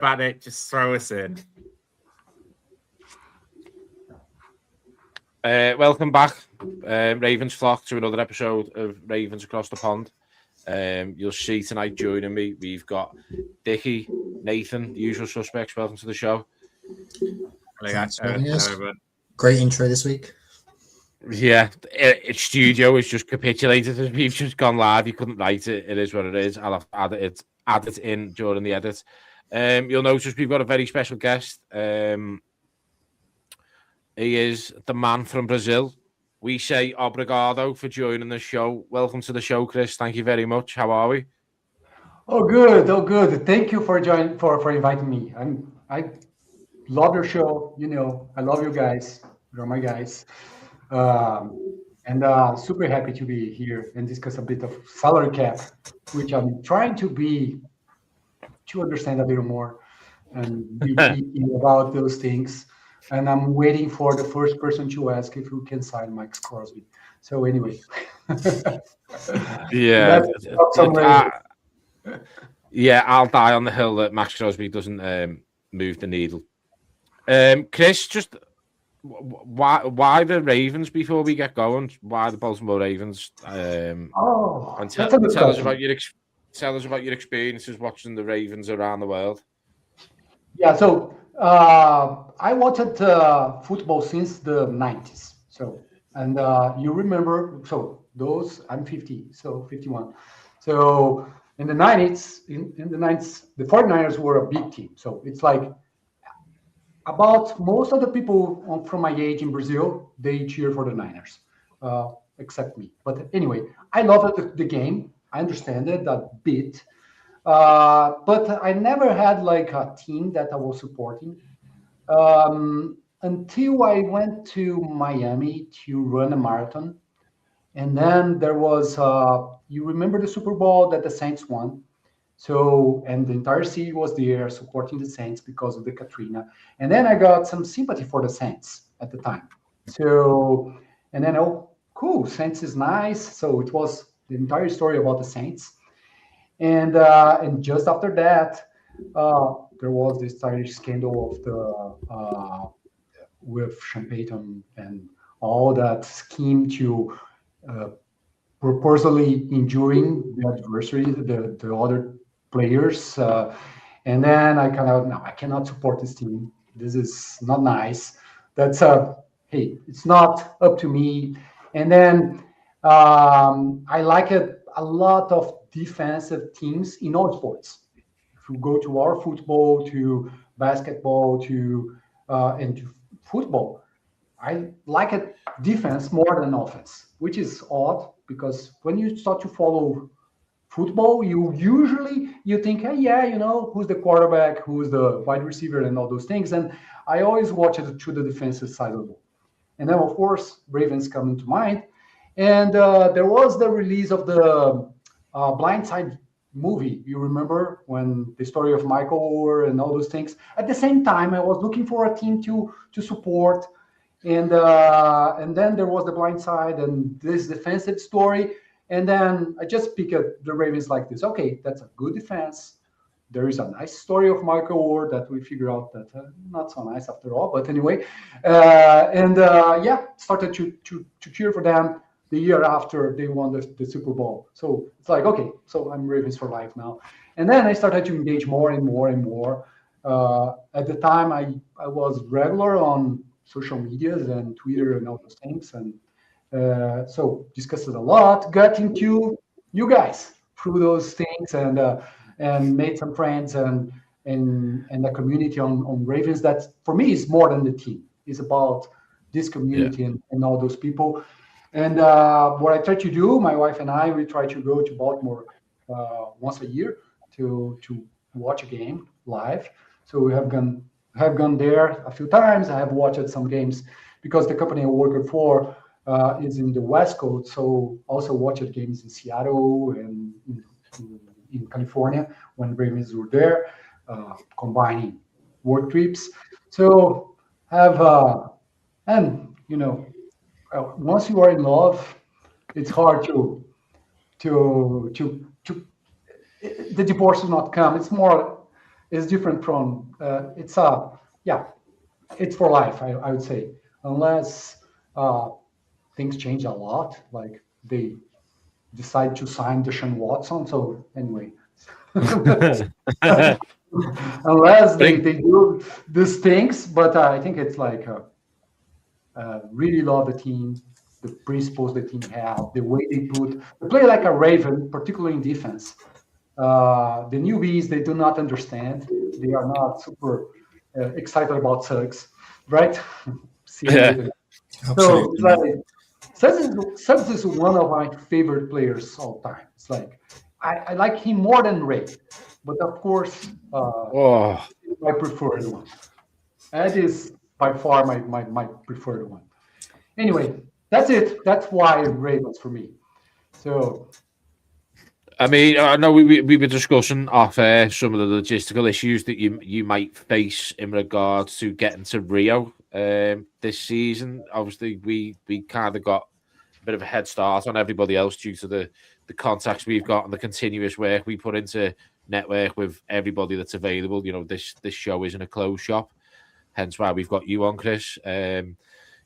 Ban it, just throw us in. Welcome back, Ravens flock, to another episode of Ravens Across the Pond. You'll see tonight joining me, we've got Dickie, Nathan, the usual suspects. Welcome to the show. Thanks for having us. Great intro this week. Yeah, its studio has just capitulated as we've just gone live. You couldn't write it. It is what it is. I'll have to add it in during the edit. You'll notice we've got a very special guest. He is the man from Brazil. We say obrigado for joining the show. Welcome to the show, Chris. Thank you very much. How are we? Oh, good. Thank you for inviting me. I love your show. You know, I love you guys. You're my guys. And super happy to be here and discuss a bit of salary cap, which I'm trying to understand a little more and be thinking about those things. And I'm waiting for the first person to ask if you can sign Mike Crosby. So anyway, yeah, I'll die on the hill that Max Crosby doesn't move the needle. Chris, just why the Ravens before we get going? Why the Baltimore Ravens? And tell us about your experiences watching the Ravens around the world. Yeah, so I watched football since the 90s. So, and you remember, so those, I'm 50, so 51. So in the 90s, the 49ers were a big team. So it's like about most of the people from my age in Brazil, they cheer for the Niners, except me. But anyway, I love the game. I understand it a bit. But I never had like a team that I was supporting until I went to Miami to run a marathon. And then there was, you remember the Super Bowl that the Saints won? So, and the entire city was there supporting the Saints because of the Katrina. And then I got some sympathy for the Saints at the time. So, and then, oh, cool, Saints is nice. So it was the entire story about the Saints. And just after that, there was this entire scandal of the with Sean Payton and all that scheme to purposely injuring the adversary, the other players. And then I kind of, no, I cannot support this team. This is not nice. That's hey, it's not up to me. And then I like it a lot of defensive teams in all sports. If you go to our football, to basketball, to and to football, I like it defense more than offense, which is odd because when you start to follow football, you think, hey, yeah, you know, who's the quarterback, who's the wide receiver, and all those things. And I always watch it through the defensive side of the ball. And then, of course, Ravens come into mind. And there was the release of the Blind Side movie. You remember when the story of Michael Orr and all those things. At the same time, I was looking for a team to support. And then there was the Blind Side and this defensive story. And then I just picked the Ravens like this. Okay, that's a good defense. There is a nice story of Michael Orr that we figure out that not so nice after all. But anyway, started to cheer for them the year after they won the Super Bowl. So it's like, okay, so I'm Ravens for life now. And then I started to engage more and more and more. At the time, I was regular on social medias and Twitter and all those things. And so discussed it a lot, got into you guys through those things and made some friends and a community on Ravens that for me is more than the team. It's about this community and all those people. And what I try to do, my wife and I, we try to go to Baltimore once a year to watch a game live. So we have gone there a few times. I have watched some games because the company I work for is in the West Coast. So also watched games in Seattle and in California when Ravens were there, combining work trips. So have and you know. Once you are in love, it's hard to the divorce will not come. It's more is different from it's it's for life. I would say unless things change a lot, like they decide to sign Deshaun Watson. So anyway, unless they do these things, but I think it's like really love the team, the principles the team have, the way they play like a Raven, particularly in defense. The newbies, they do not understand. They are not super excited about Suggs, right? Yeah. So it's like Suggs is one of my favorite players all time. It's like I like him more than Ray, but of course, my preferred one. Ed is by far my preferred one. Anyway, that's it. That's why Ravens for me. So, I mean, I know we were discussing off air some of the logistical issues that you might face in regards to getting to Rio this season. Obviously, we kind of got a bit of a head start on everybody else due to the contacts we've got and the continuous work we put into network with everybody that's available. You know, this show isn't a closed shop, hence why we've got you on, Chris. You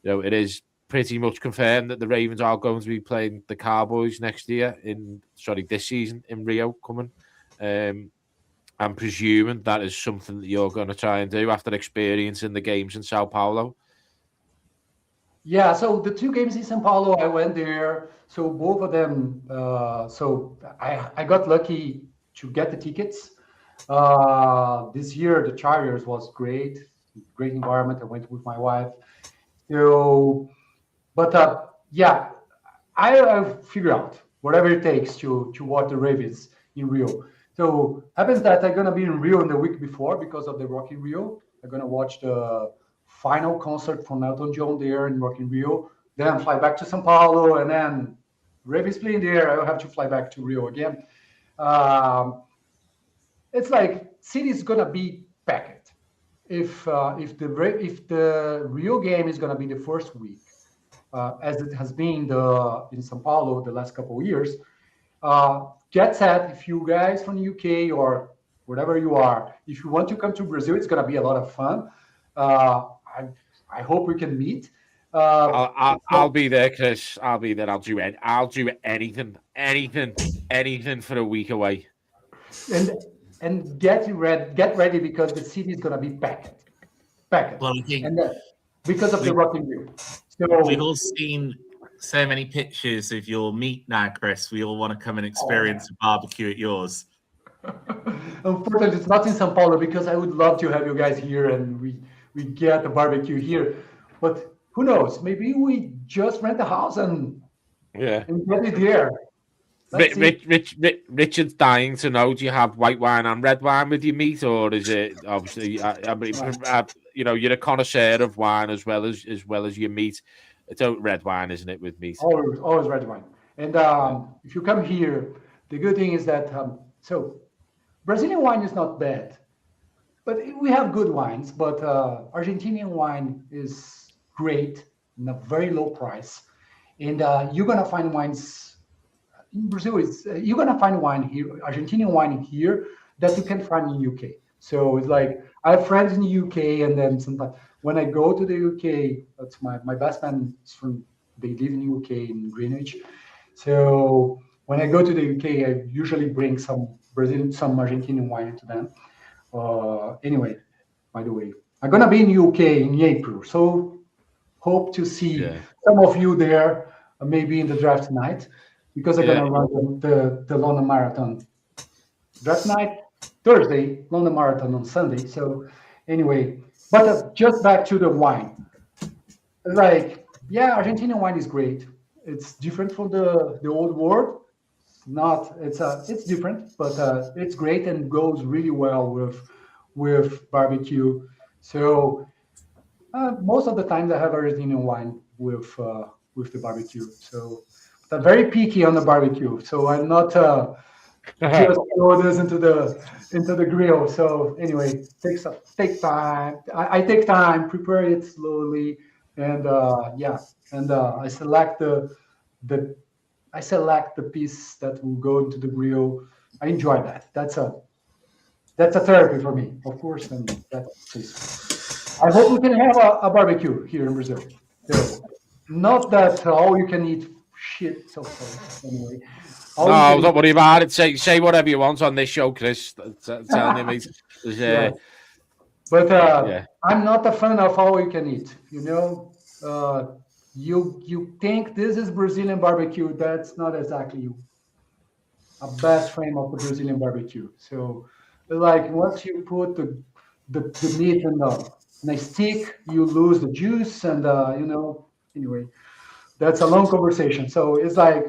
know, it is pretty much confirmed that the Ravens are going to be playing the Cowboys this season in Rio coming. I'm presuming that is something that you're going to try and do after experiencing the games in Sao Paulo. Yeah, so the 2 games in Sao Paulo, I went there. So both of them, so I got lucky to get the tickets. This year, the Chargers was great environment. I went with my wife. So, but yeah, I figure out whatever it takes to watch the Ravens in Rio. So happens that I'm gonna be in Rio in the week before because of the Rock in Rio. I'm gonna watch the final concert from Elton John there in Rock in Rio. Then fly back to São Paulo, and then Ravens playing there. I will have to fly back to Rio again. It's like city is gonna be packed. If the Rio game is gonna be the first week, as it has been in São Paulo the last couple of years. Get set, if you guys from the UK or wherever you are, if you want to come to Brazil, it's going to be a lot of fun. I hope we can meet. I'll be there, Chris. I'll be there. I'll do anything for a week away. And get ready because the city is going to be packed. Well, I think because of the Rock in Rio. So we've all seen so many pictures of your meat now, Chris. We all want to come and experience a barbecue at yours. Unfortunately, it's not in São Paulo because I would love to have you guys here and we get a barbecue here. But who knows? Maybe we just rent a house and get it here. Richard's dying to know: do you have white wine and red wine with your meat, or is it obviously? You're a connoisseur of wine as well as your meat. It's red wine, isn't it, with meat? Always red wine. And if you come here, the good thing is that so Brazilian wine is not bad, but we have good wines. But Argentinian wine is great in a very low price, and you're gonna find wines. In Brazil, you're gonna find wine here, Argentinian wine here that you can find in UK. So it's like I have friends in the UK, and then sometimes when I go to the UK, that's my best friend is they live in the UK in Greenwich. So when I go to the UK, I usually bring some Argentinian wine to them. Anyway, by the way, I'm gonna be in the UK in April, so hope to see some of you there, maybe in the draft night. Because I'm gonna run the London Marathon draft night Thursday, London Marathon on Sunday. So anyway, but just back to the wine. Like, Argentinian wine is great. It's different from the old world. It's different, but it's great and goes really well with barbecue. So most of the times I have Argentinian wine with the barbecue. So. I'm very picky on the barbecue, so I'm not just throw this into the grill. So anyway, take time. I take time, prepare it slowly, and I select the piece that will go into the grill. I enjoy that. That's that's a therapy for me, of course, and that's tasty. I hope we can have a barbecue here in Brazil. Terrible. Not that all you can eat shit. So sorry. Anyway, all you No, can eat. don't worry about it. Say whatever you want on this show, Chris. Telling you, mate. Yeah. But I'm not a fan of all you can eat. You think this is Brazilian barbecue? That's not exactly a best frame of the Brazilian barbecue. So, like once you put the meat in a stick, you lose the juice, and anyway, that's a long conversation. So it's like.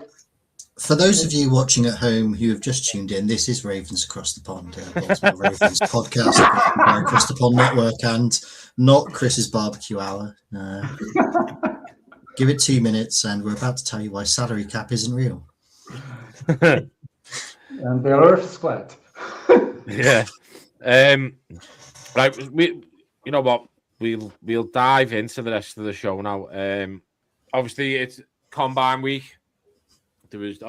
For those of you watching at home who have just tuned in, this is Ravens Across the Pond, Baltimore Ravens podcast by Across the Pond Network, and not Chris's Barbecue Hour. Give it 2 minutes, and we're about to tell you why salary cap isn't real. And the earth is flat. Yeah. Right. You know what? We'll dive into the rest of the show now. Obviously, it's Combine Week. There was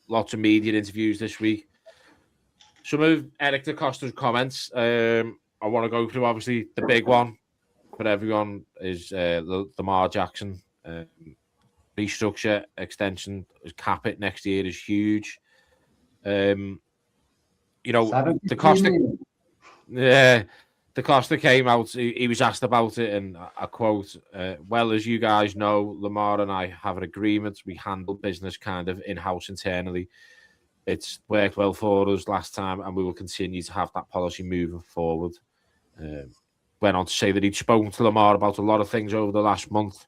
lots of media interviews this week. Some of Eric DaCosta's comments, I want to go through. Obviously, the big one for everyone is Lamar Jackson. Restructure, extension, cap it next year is huge. DaCosta, DaCosta came out. He was asked about it, and I quote, well, as you guys know, Lamar and I have an agreement. We handle business kind of in-house internally. It's worked well for us last time, and we will continue to have that policy moving forward. Went on to say that he'd spoken to Lamar about a lot of things over the last month,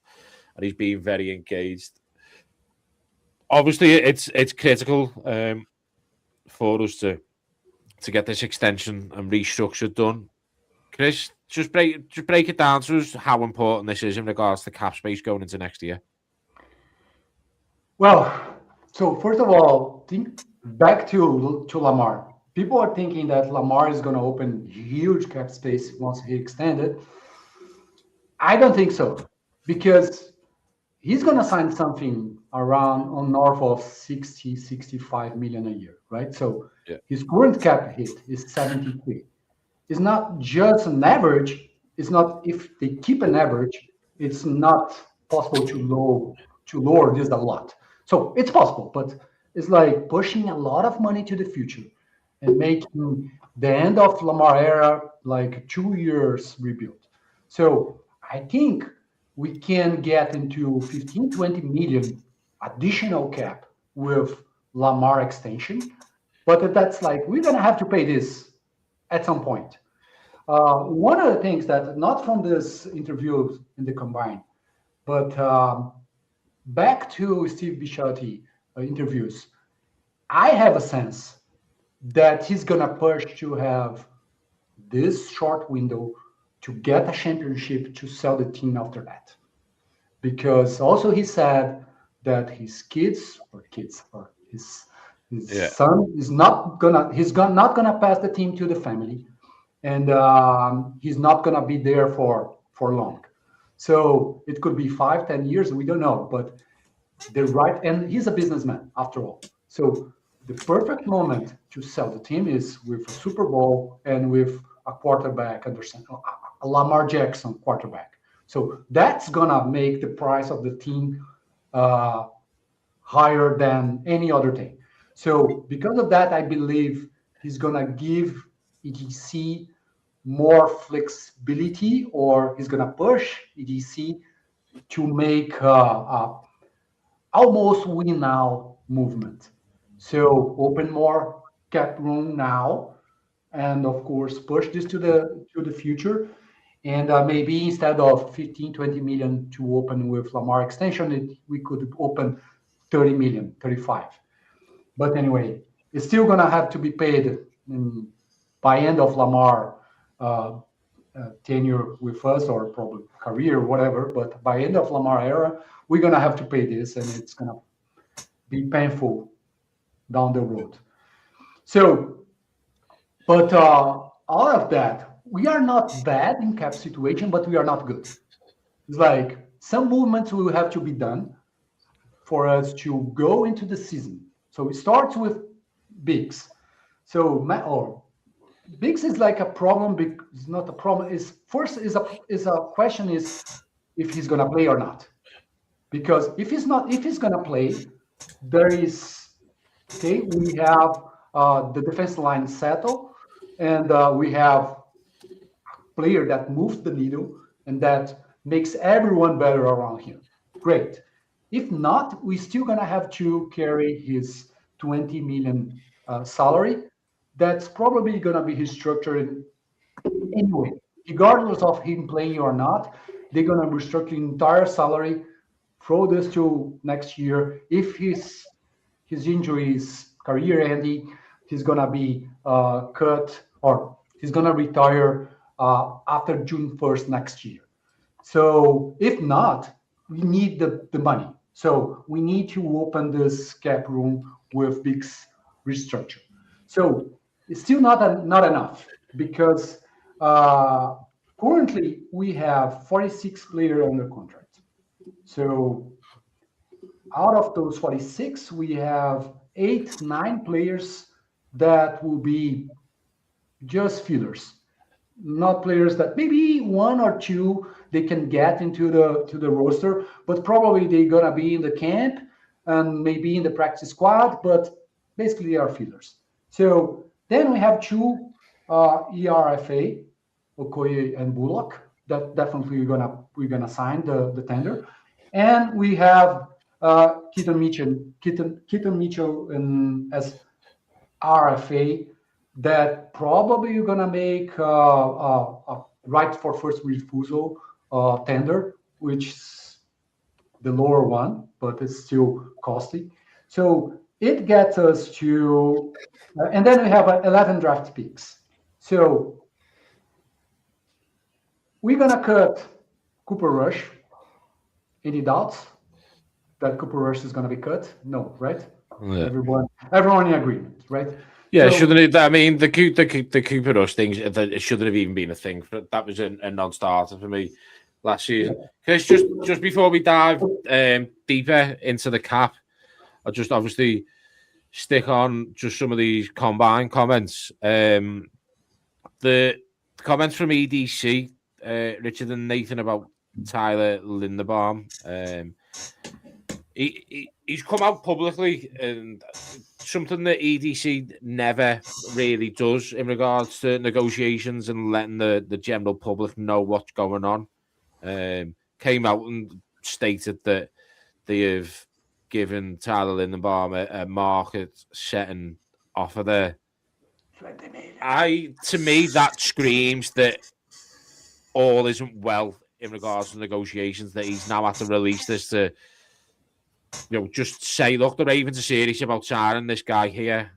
and he's been very engaged. Obviously, it's critical for us to get this extension and restructure done. Chris, just break it down to us how important this is in regards to cap space going into next year. Well, so first of all, think back to Lamar. People are thinking that Lamar is going to open huge cap space once he extended. I don't think so, because he's going to sign something around on north of 60, 65 million a year, right? So his current cap hit is 73. It's not just an average. It's not, if they keep an average, it's not possible to lower this a lot. So it's possible, but it's like pushing a lot of money to the future and making the end of Lamar era like 2 years rebuild. So I think we can get into 15, 20 million additional cap with Lamar extension, but that's like, we're going to have to pay this at some point. One of the things that, not from this interview in the Combine, but back to Steve Bisciotti interviews, I have a sense that he's going to push to have this short window to get a championship to sell the team after that. Because also he said that his son is not gonna pass the team to the family, and he's not gonna be there for long. So it could be 5-10 years, we don't know, but and he's a businessman after all. So the perfect moment to sell the team is with a Super Bowl and with a quarterback, a Lamar Jackson quarterback. So that's gonna make the price of the team higher than any other thing. So because of that, I believe he's gonna give EDC more flexibility, or he's gonna push EDC to make almost win now movement. So open more cap room now, and of course push this to the future. And maybe instead of 15, 20 million to open with Lamar extension, we could open 30 million, 35. But anyway, it's still going to have to be paid by end of Lamar tenure with us, or probably career, whatever. But by end of Lamar era, we're going to have to pay this, and it's going to be painful down the road. So, but all of that, we are not bad in cap situation, but we are not good. It's like some movements will have to be done for us to go into the season. So it starts with bigs. So Biggs is like a problem. It's not a problem. Is first is a question is if he's gonna play or not. Because if he's gonna play, there is okay. We have the defense line settled, and we have player that moves the needle and that makes everyone better around him. Great. If not, we're still gonna have to carry his 20 million salary. That's probably gonna be his structure anyway. Regardless of him playing or not, they're gonna restructure the entire salary, throw this to next year. If his injury is career ending, he's gonna be cut or he's gonna retire after June 1st next year. So if not, we need the money. So we need to open this cap room with big restructure. So it's still not enough because currently we have 46 players under contract. So out of those 46, we have 9 players that will be just fillers, not players that maybe one or two they can get into the roster, but probably they're gonna be in the camp and maybe in the practice squad, but basically are fillers. So then we have 2 ERFA, Okoye and Bullock, that definitely we're gonna sign the tender, and we have Keaton Mitchell as RFA that probably you're gonna make a right for first refusal tender, which is the lower one, but it's still costly. So it gets us to, and then we have 11 draft picks. So we're gonna cut Cooper Rush. Any doubts that Cooper Rush is gonna be cut? No, right? Yeah. Everyone in agreement, right? Yeah, so, shouldn't it? I mean, the Cooper Rush things, it shouldn't have even been a thing. That was a non-starter for me last season. Chris, just before we dive deeper into the cap, I'll just obviously stick on just some of these combine comments. The comments from EDC, Richard and Nathan about Tyler Linderbaum. He's come out publicly, and something that EDC never really does in regards to negotiations and letting the general public know what's going on. Came out and stated that they have given Tyler Linderbaum a market-setting offer there. To me, that screams that all isn't well in regards to negotiations, that he's now had to release this to, just say, look, the Ravens are serious about signing this guy here.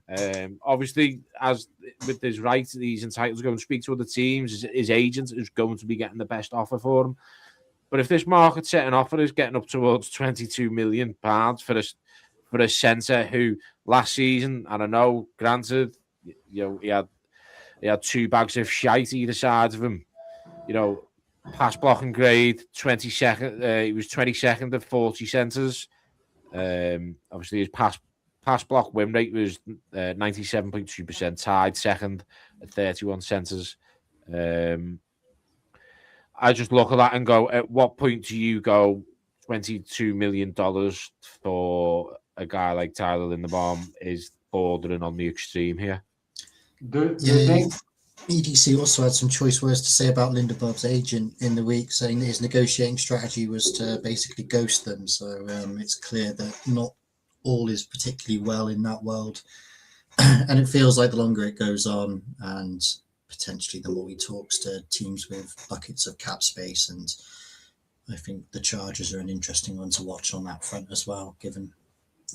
Obviously, as with his rights, he's entitled to go and speak to other teams. His agent is going to be getting the best offer for him. But if this market-setting offer is getting up towards £22 million for a centre who last season, and I know, granted, he had 2 bags of shite either side of him. Pass blocking grade, 22nd. He was 22nd of 40 centres. Obviously, his pass block win rate was 97.2%, tied second at 31 centres. I just look at that and go, at what point do you go $22 million for a guy like Tyler Linderbaum is bordering on the extreme here? EDC also had some choice words to say about Linderbaum's agent in the week, saying that his negotiating strategy was to basically ghost them. So it's clear that not all is particularly well in that world. And it feels like the longer it goes on and potentially the more he talks to teams with buckets of cap space. And I think the Chargers are an interesting one to watch on that front as well, given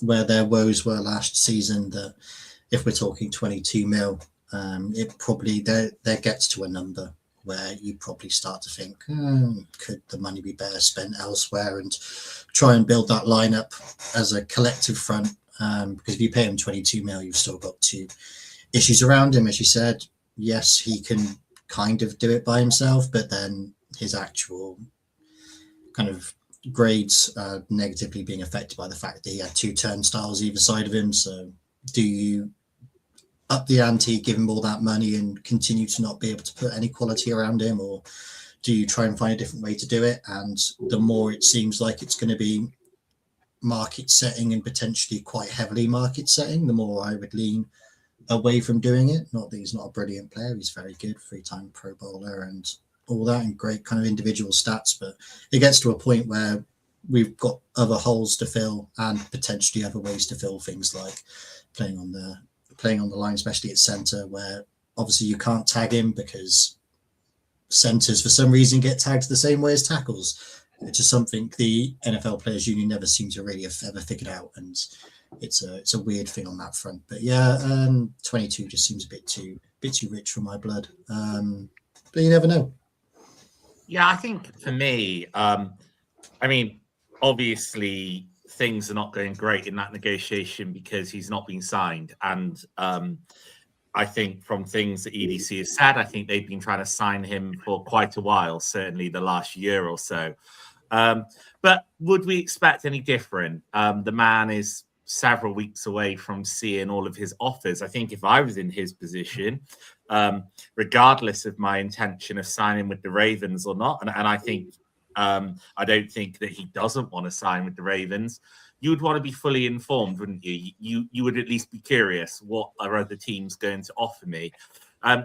where their woes were last season, that if we're talking 22 mil, it probably there gets to a number where you probably start to think, could the money be better spent elsewhere, and try and build that lineup as a collective front. Because if you pay him 22 mil, you've still got 2 issues around him. As you said, yes, he can kind of do it by himself, but then his actual kind of grades are negatively being affected by the fact that he had 2 turnstiles either side of him. So do you up the ante, give him all that money and continue to not be able to put any quality around him, or do you try and find a different way to do it? And the more it seems like it's going to be market setting and potentially quite heavily market setting, the more I would lean away from doing it. Not that he's not a brilliant player, he's very good, 3-time Pro Bowler and all that, and great kind of individual stats, but it gets to a point where we've got other holes to fill and potentially other ways to fill things, like playing on the line, especially at center, where obviously you can't tag him because centers for some reason get tagged the same way as tackles, which is something the NFL Players Union never seem to really have ever figured out, and it's a weird thing on that front. But yeah, 22 just seems a bit too rich for my blood, but you never know. Yeah, I think for me, I mean, obviously things are not going great in that negotiation because he's not been signed. And I think from things that EDC has said, I think they've been trying to sign him for quite a while, certainly the last year or so. But would we expect any different? The man is several weeks away from seeing all of his offers. I think if I was in his position, regardless of my intention of signing with the Ravens or not, and I think I don't think that he doesn't want to sign with the Ravens, you would want to be fully informed, wouldn't you? You would at least be curious, what are other teams going to offer me? I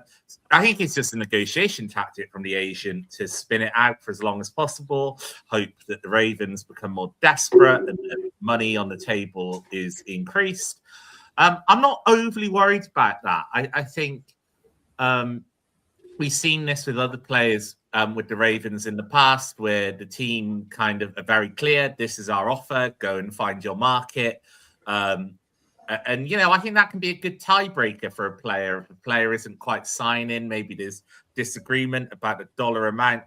think it's just a negotiation tactic from the agent to spin it out for as long as possible, hope that the Ravens become more desperate and the money on the table is increased. I'm not overly worried about that. I think we've seen this with other players with the Ravens in the past, where the team kind of are very clear, this is our offer, go and find your market. And, you know, I think that can be a good tiebreaker for a player. If a player isn't quite signing, maybe there's disagreement about the dollar amount.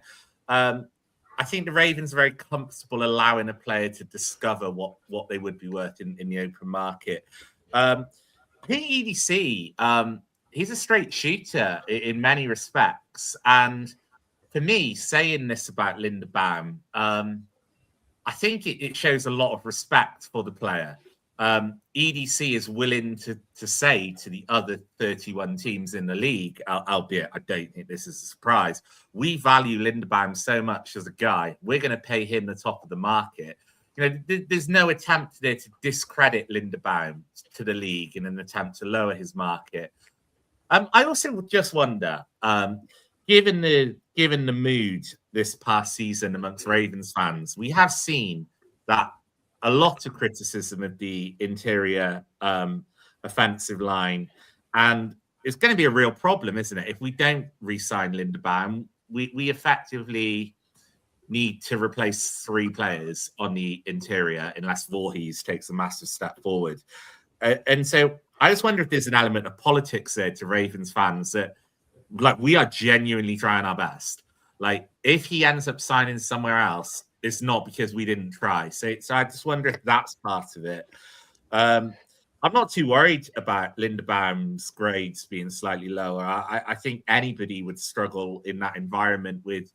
I think the Ravens are very comfortable allowing a player to discover what they would be worth in the open market. I think EDC, he's a straight shooter in many respects. And for me, saying this about Linderbaum, I think it shows a lot of respect for the player. EDC is willing to say to the other 31 teams in the league, albeit I don't think this is a surprise, we value Linderbaum so much as a guy, we're going to pay him the top of the market. You know, there's no attempt there to discredit Linderbaum to the league in an attempt to lower his market. I also just wonder, given the mood this past season amongst Ravens fans, we have seen that a lot of criticism of the interior offensive line, and it's going to be a real problem, isn't it? If we don't re-sign Linderbaum, we effectively need to replace 3 players on the interior unless Voorhees takes a massive step forward. And so I just wonder if there's an element of politics there to Ravens fans that, like, we are genuinely trying our best. Like, if he ends up signing somewhere else, it's not because we didn't try. So I just wonder if that's part of it. I'm not too worried about Linderbaum's grades being slightly lower. I think anybody would struggle in that environment with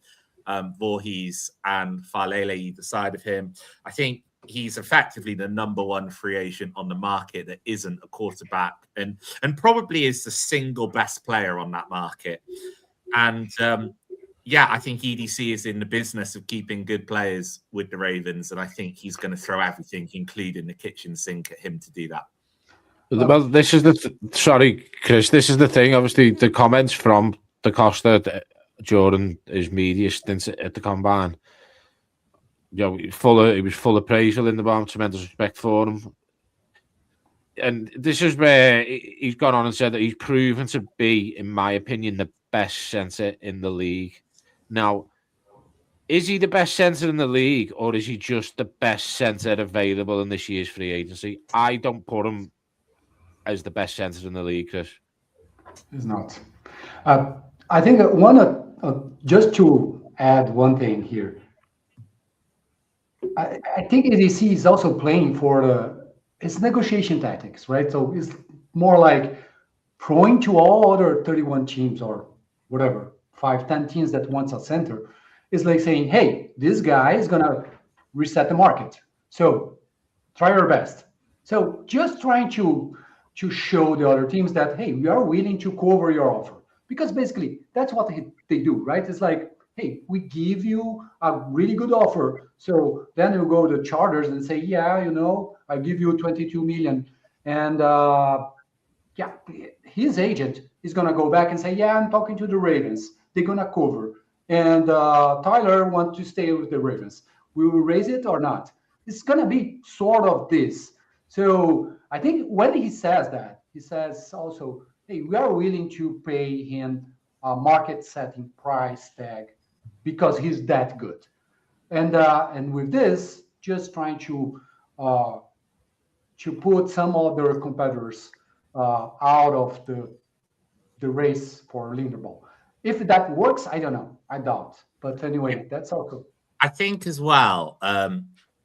Voorhees and Falele either side of him. I think he's effectively the number 1 free agent on the market that isn't a quarterback, and probably is the single best player on that market. And yeah, I think EDC is in the business of keeping good players with the Ravens, and I think he's going to throw everything, including the kitchen sink, at him to do that. Well, this is sorry, Chris. This is the thing. Obviously, the comments from DaCosta during his media stint at the combine, you know, he was full of praise for Linderbaum, tremendous respect for him. And this is where he's gone on and said that he's proven to be, in my opinion, the best centre in the league. Now, is he the best centre in the league, or is he just the best centre available in this year's free agency? I don't put him as the best centre in the league, Chris. He's not. I think just to add one thing here, I think ADC is also playing for its negotiation tactics, right? So it's more like throwing to all other 31 teams or whatever, 5-10 teams that wants a center, is like saying, hey, this guy is going to reset the market. So try your best. So just trying to to show the other teams that, hey, we are willing to cover your offer. Because basically, that's what they do, right? It's like, hey, we give you a really good offer. So then you go to Chargers and say, yeah, I give you 22 million. And yeah, his agent is going to go back and say, yeah, I'm talking to the Ravens. They're going to cover. And Tyler wants to stay with the Ravens. We will raise it or not? It's going to be sort of this. So I think when he says that, he says also, hey, we are willing to pay him a market-setting price tag because he's that good. And with this, just trying to put some other competitors out of the race for Linderbaum. If that works, I don't know. I doubt. But anyway, that's all cool. I think as well,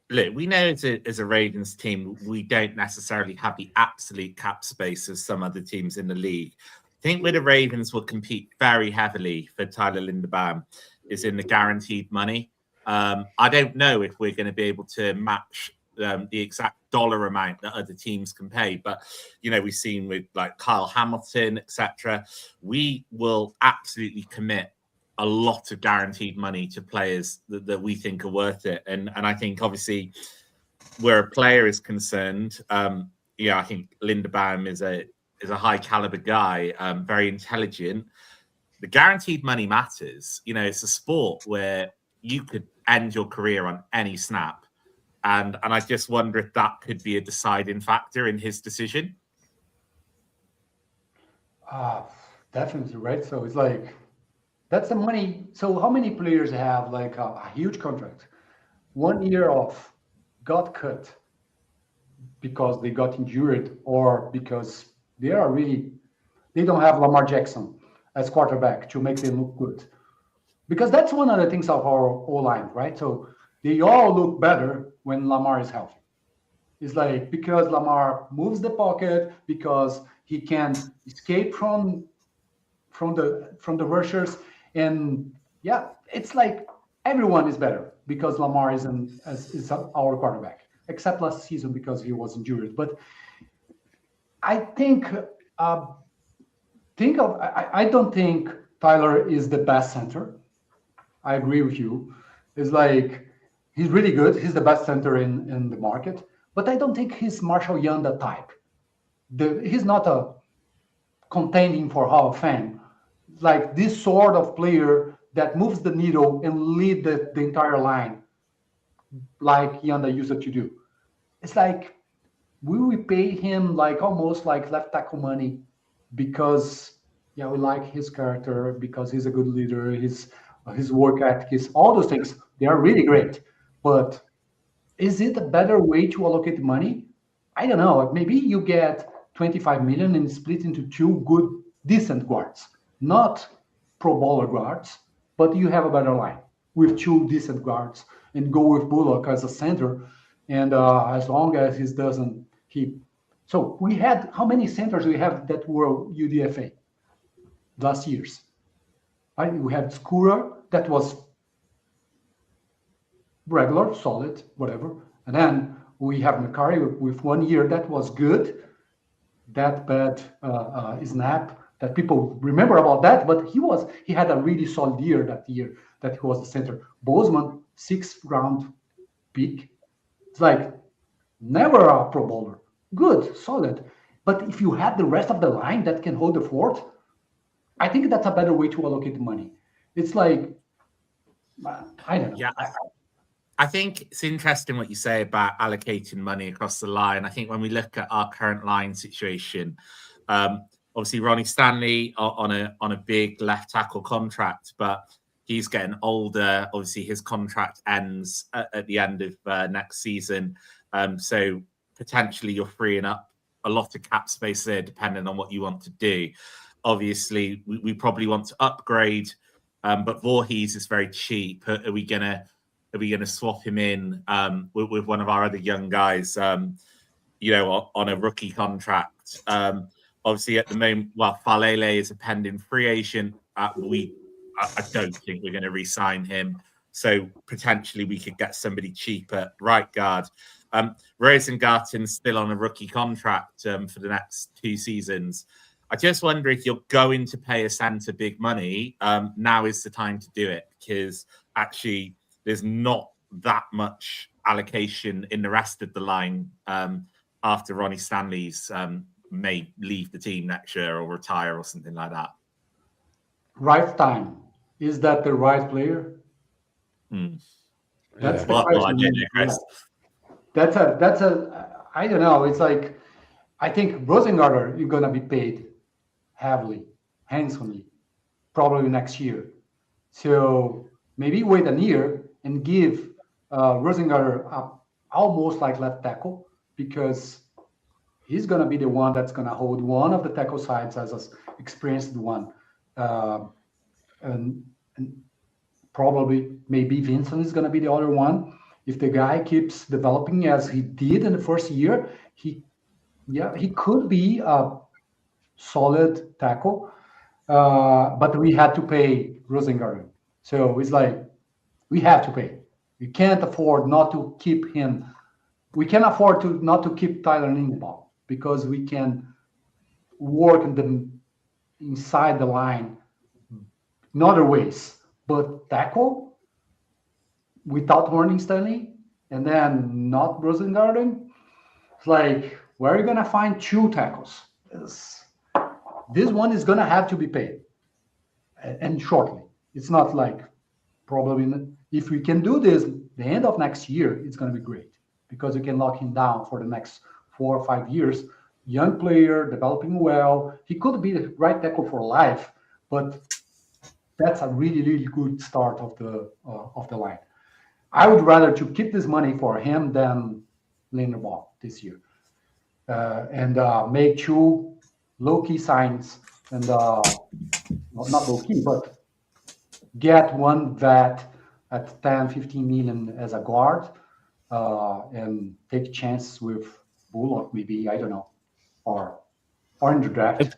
look, we know as a Ravens team, we don't necessarily have the absolute cap space as some other teams in the league. I think where the Ravens will compete very heavily for Tyler Linderbaum is in the guaranteed money. I don't know if we're going to be able to match the exact dollar amount that other teams can pay, but we've seen with like Kyle Hamilton, etc. We will absolutely commit a lot of guaranteed money to players that we think are worth it, and I think obviously where a player is concerned, I think Linderbaum is a high caliber guy, very intelligent. The guaranteed money matters. It's a sport where you could end your career on any snap. And I just wonder if that could be a deciding factor in his decision. Definitely, right? So it's like, that's the money. So how many players have like a huge contract? 1 year off, got cut because they got injured or because they don't have Lamar Jackson as quarterback to make them look good. Because that's one of the things of our O-line, right? So they all look better when Lamar is healthy. It's like, because Lamar moves the pocket, because he can escape from the rushers, and yeah, it's like everyone is better because Lamar is our quarterback, except last season because he was injured. But I think I don't think Tyler is the best center. I agree with you. It's like, he's really good. He's the best center in the market. But I don't think he's Marshall Yanda type. He's not a contending for Hall of Fame. Like this sort of player that moves the needle and lead the entire line like Yanda used to do. It's like, will we pay him like almost like left tackle money because, yeah, we like his character, because he's a good leader, his work ethic, all those things, they are really great. But is it a better way to allocate money? I don't know. Maybe you get 25 million and split into two good, decent guards, not pro bowler guards, but you have a better line with two decent guards and go with Bullock as a center. And as long as he doesn't keep. So we had, how many centers we have that were UDFA last years? Right? We had Skura that was regular, solid, whatever. And then we have Macari with 1 year that was good. That bad snap that people remember about that, but he had a really solid year that he was the center. Bozeman, 6th round pick. It's like never a Pro Bowler. Good, solid. But if you have the rest of the line that can hold the fort, I think that's a better way to allocate the money. It's like, I don't know. Yeah, I think it's interesting what you say about allocating money across the line. I think when we look at our current line situation, obviously Ronnie Stanley on a big left tackle contract, but he's getting older. Obviously, his contract ends at the end of next season. So potentially you're freeing up a lot of cap space there, depending on what you want to do. Obviously, we probably want to upgrade, but Voorhees is very cheap. Are we gonna swap him in with one of our other young guys, on a rookie contract? Obviously, at the moment, Falele is a pending free agent. I don't think we're going to re-sign him. So potentially we could get somebody cheap at right guard. Rosengarten's still on a rookie contract for the next 2 seasons. I just wonder if you're going to pay a center big money, now is the time to do it, because actually there's not that much allocation in the rest of the line after Ronnie Stanley's may leave the team next year or retire or something like that. Right time. Is that the right player? That's the question. That's a. I don't know. It's like, I think Rosengarten is gonna be paid heavily, handsomely, probably next year. So maybe wait a year and give Rosengarten up almost like left tackle, because he's going to be the one that's going to hold one of the tackle sides as an experienced one. And probably maybe Vincent is going to be the other one. If the guy keeps developing as he did in the first year, he could be a solid tackle. But we had to pay Rosengarten. So it's like, we have to pay. We can't afford not to keep him. We can afford to not to keep Tyler Linderbaum, because we can work inside the line in other ways. But tackle without Ronnie Stanley and then not Rosengarten, it's like, where are you going to find 2 tackles? This one is going to have to be paid, and shortly. It's not like, probably if we can do this the end of next year, it's going to be great, because you can lock him down for the next 4 or 5 years. Young player, developing well. He could be the right tackle for life, but that's a really, really good start of the line. I would rather to keep this money for him than Linderbaum this year, and make 2 low-key signs, and not low-key, but get one vet at 10, 15 million as a guard, and take chances with Bullock, maybe, I don't know, or in the draft.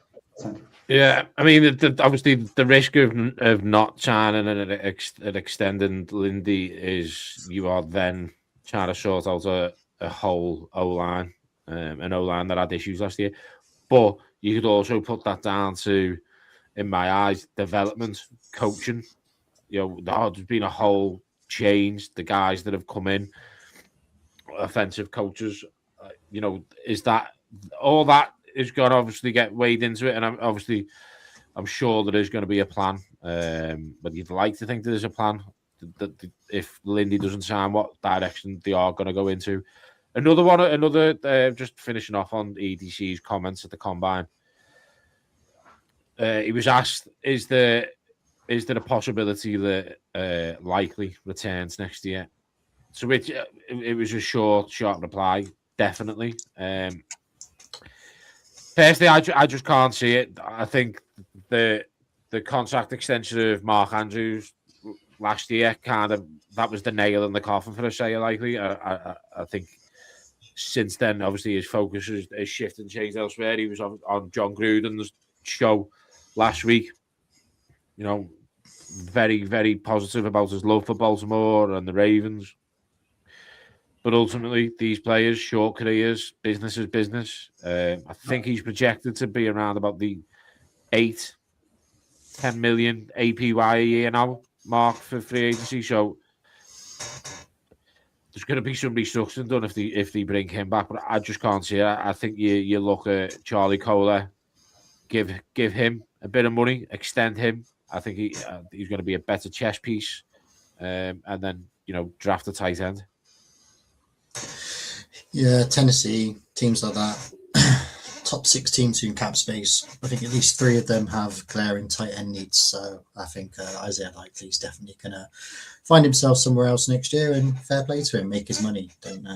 Yeah, I mean, obviously the risk of not signing and extending Lindy is you are then trying to sort out a whole O-line, an O-line that had issues last year. But you could also put that down to, in my eyes, development, coaching. You know, there's been a whole change. The guys that have come in, offensive coaches, you know, is that all that is going to obviously get weighed into it? And I'm sure there is going to be a plan. But you'd like to think there's a plan. That if Lindy doesn't sign, what direction they are going to go into. Just finishing off on EDC's comments at the combine. He was asked, is there a possibility that Likely returns next year? So it was a short reply. Definitely. Personally, I just can't see it. I think the contract extension of Mark Andrews last year that was the nail in the coffin for Isaiah Likely. I think since then, obviously, his focus has shifted and changed elsewhere. He was on John Gruden's show last week. You know, very, very positive about his love for Baltimore and the Ravens. But ultimately, these players, short careers, business is business. I think he's projected to be around about the 8-10 million APY a year now mark for free agency. So there's going to be some restructuring done if they bring him back. But I just can't see it. I think you look at Charlie Kohler, give him a bit of money, extend him. I think he's going to be a better chess piece, and then draft a tight end. Yeah, Tennessee, teams like that, top 6 teams in cap space. I think at least 3 of them have glaring tight end needs. So I think Isaiah Likely is definitely going to find himself somewhere else next year, and fair play to him, make his money. Don't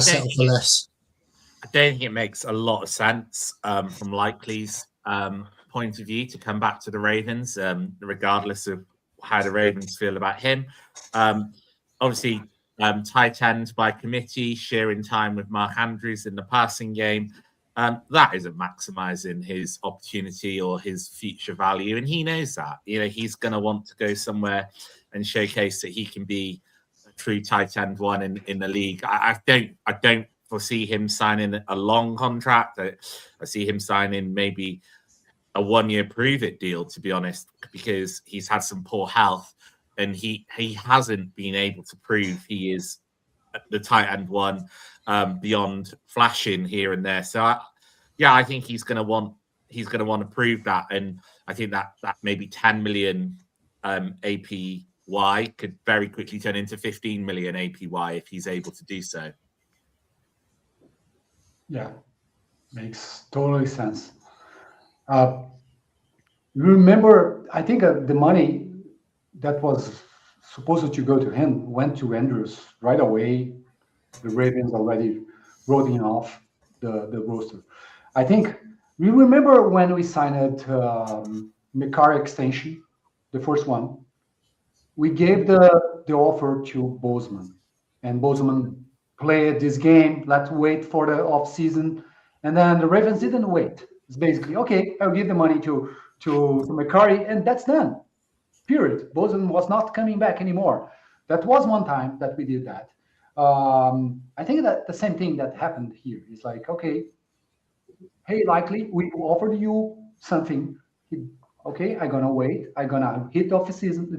settle for less. I don't think it makes a lot of sense from Likely's point of view to come back to the Ravens, regardless of how the Ravens feel about him. Obviously, tight end by committee, sharing time with Mark Andrews in the passing game. That isn't maximizing his opportunity or his future value, and he knows that. He's going to want to go somewhere and showcase that he can be true tight end one in the league. I don't foresee him signing a long contract. I see him signing maybe a 1-year prove it deal, to be honest, because he's had some poor health and he hasn't been able to prove he is the tight end one beyond flashing here and there. So I think he's going to want to prove that, and I think that maybe 10 million APY could very quickly turn into 15 million APY if he's able to do so. Yeah, makes totally sense. Remember, I think the money that was supposed to go to him went to Andrews right away. The Ravens already wrote off the roster. I think we remember when we signed McCarr extension, the first one. We gave the offer to Bozeman, and Bozeman played this game. Let's wait for the off season, and then the Ravens didn't wait. It's basically okay. I'll give the money to McCarry, and that's done. Period. Bozeman was not coming back anymore. That was one time that we did that. I think that the same thing that happened here is like, okay, hey, likely we offered you something. Okay, I'm gonna wait. I'm gonna hit off the season,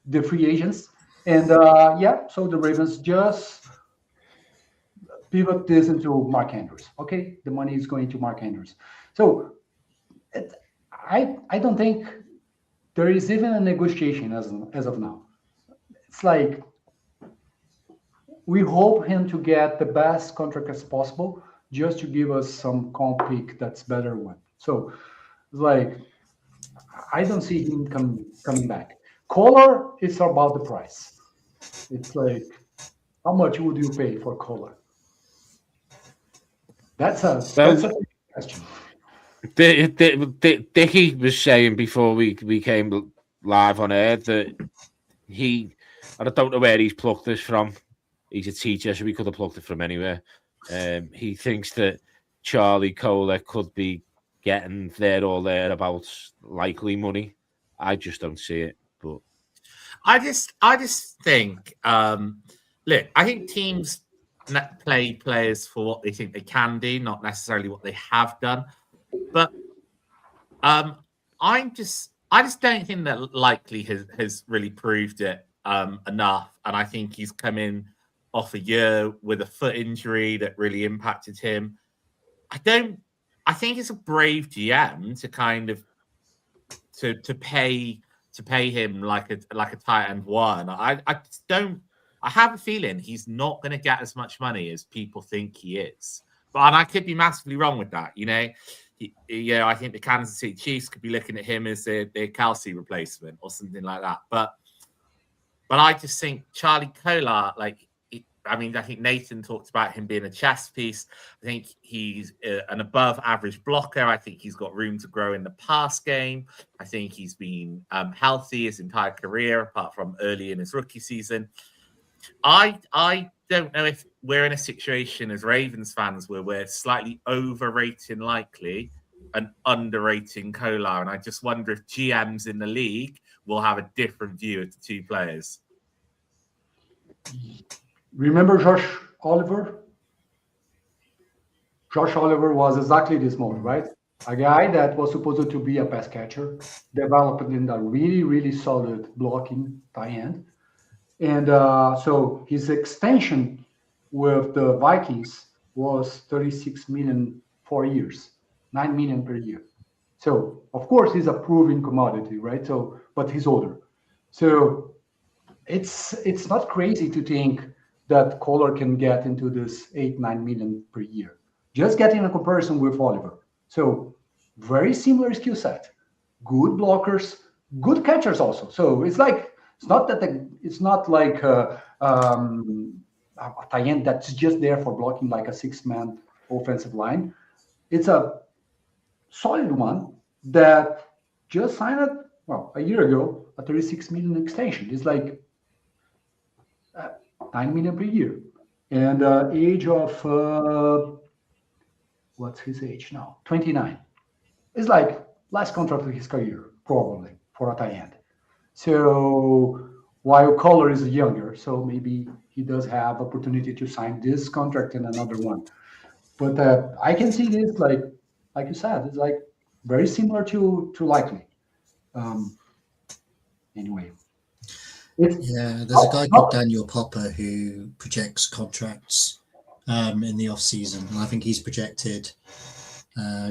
the free agents, and so the Ravens just pivot this into Mark Andrews. Okay, the money is going to Mark Andrews. So I don't think there is even a negotiation as of now. It's like we hope him to get the best contract as possible, just to give us some comp pick that's better one. So it's like I don't see him coming back. Kohler is about the price. It's like, how much would you pay for Kohler? That's a question. Dickie was saying before we came live on air that I don't know where he's plucked this from. He's a teacher, so we could have plucked it from anywhere. He thinks that Charlie Kohler could be getting there or thereabouts likely money. I just don't see it. But I just think, look, I think teams play players for what they think they can do, not necessarily what they have done. But I just don't think that likely has really proved it enough. And I think he's come in off a year with a foot injury that really impacted him. I think it's a brave GM to kind of to pay him like a tight end one. I have a feeling he's not going to get as much money as people think he is. But I could be massively wrong with that. I think the Kansas City Chiefs could be looking at him as their Kelsey replacement or something like that. But I just think Charlie Kohler, I think Nathan talked about him being a chess piece. I think he's an above average blocker. I think he's got room to grow in the pass game. I think he's been healthy his entire career, apart from early in his rookie season. I don't know if we're in a situation as Ravens fans where we're slightly overrating likely and underrating Kohler. And I just wonder if GMs in the league will have a different view of the two players. Remember Josh Oliver? Josh Oliver was exactly this mold, right? A guy that was supposed to be a pass catcher, developed in a really, really solid blocking tight end. And so his extension with the Vikings was 36 million 4 years, 9 million per year. So of course he's a proven commodity, right? So, but he's older. So it's not crazy to think that Kohler can get into this 8-9 million per year. Just getting a comparison with Oliver. So very similar skill set, good blockers, good catchers also. So it's like it's not like a tight end that's just there for blocking like a 6-man offensive line. It's a solid one that just signed a year ago a 36 million extension. It's like 9 million per year, and age of what's his age now? 29. It's like last contract of his career, probably for a tight end. So while Collar is younger, so maybe he does have opportunity to sign this contract and another one. But I can see this like you said, it's like very similar to Likely. Um, anyway, it's Yeah, there's a guy called Daniel Popper who projects contracts in the off season, and I think he's projected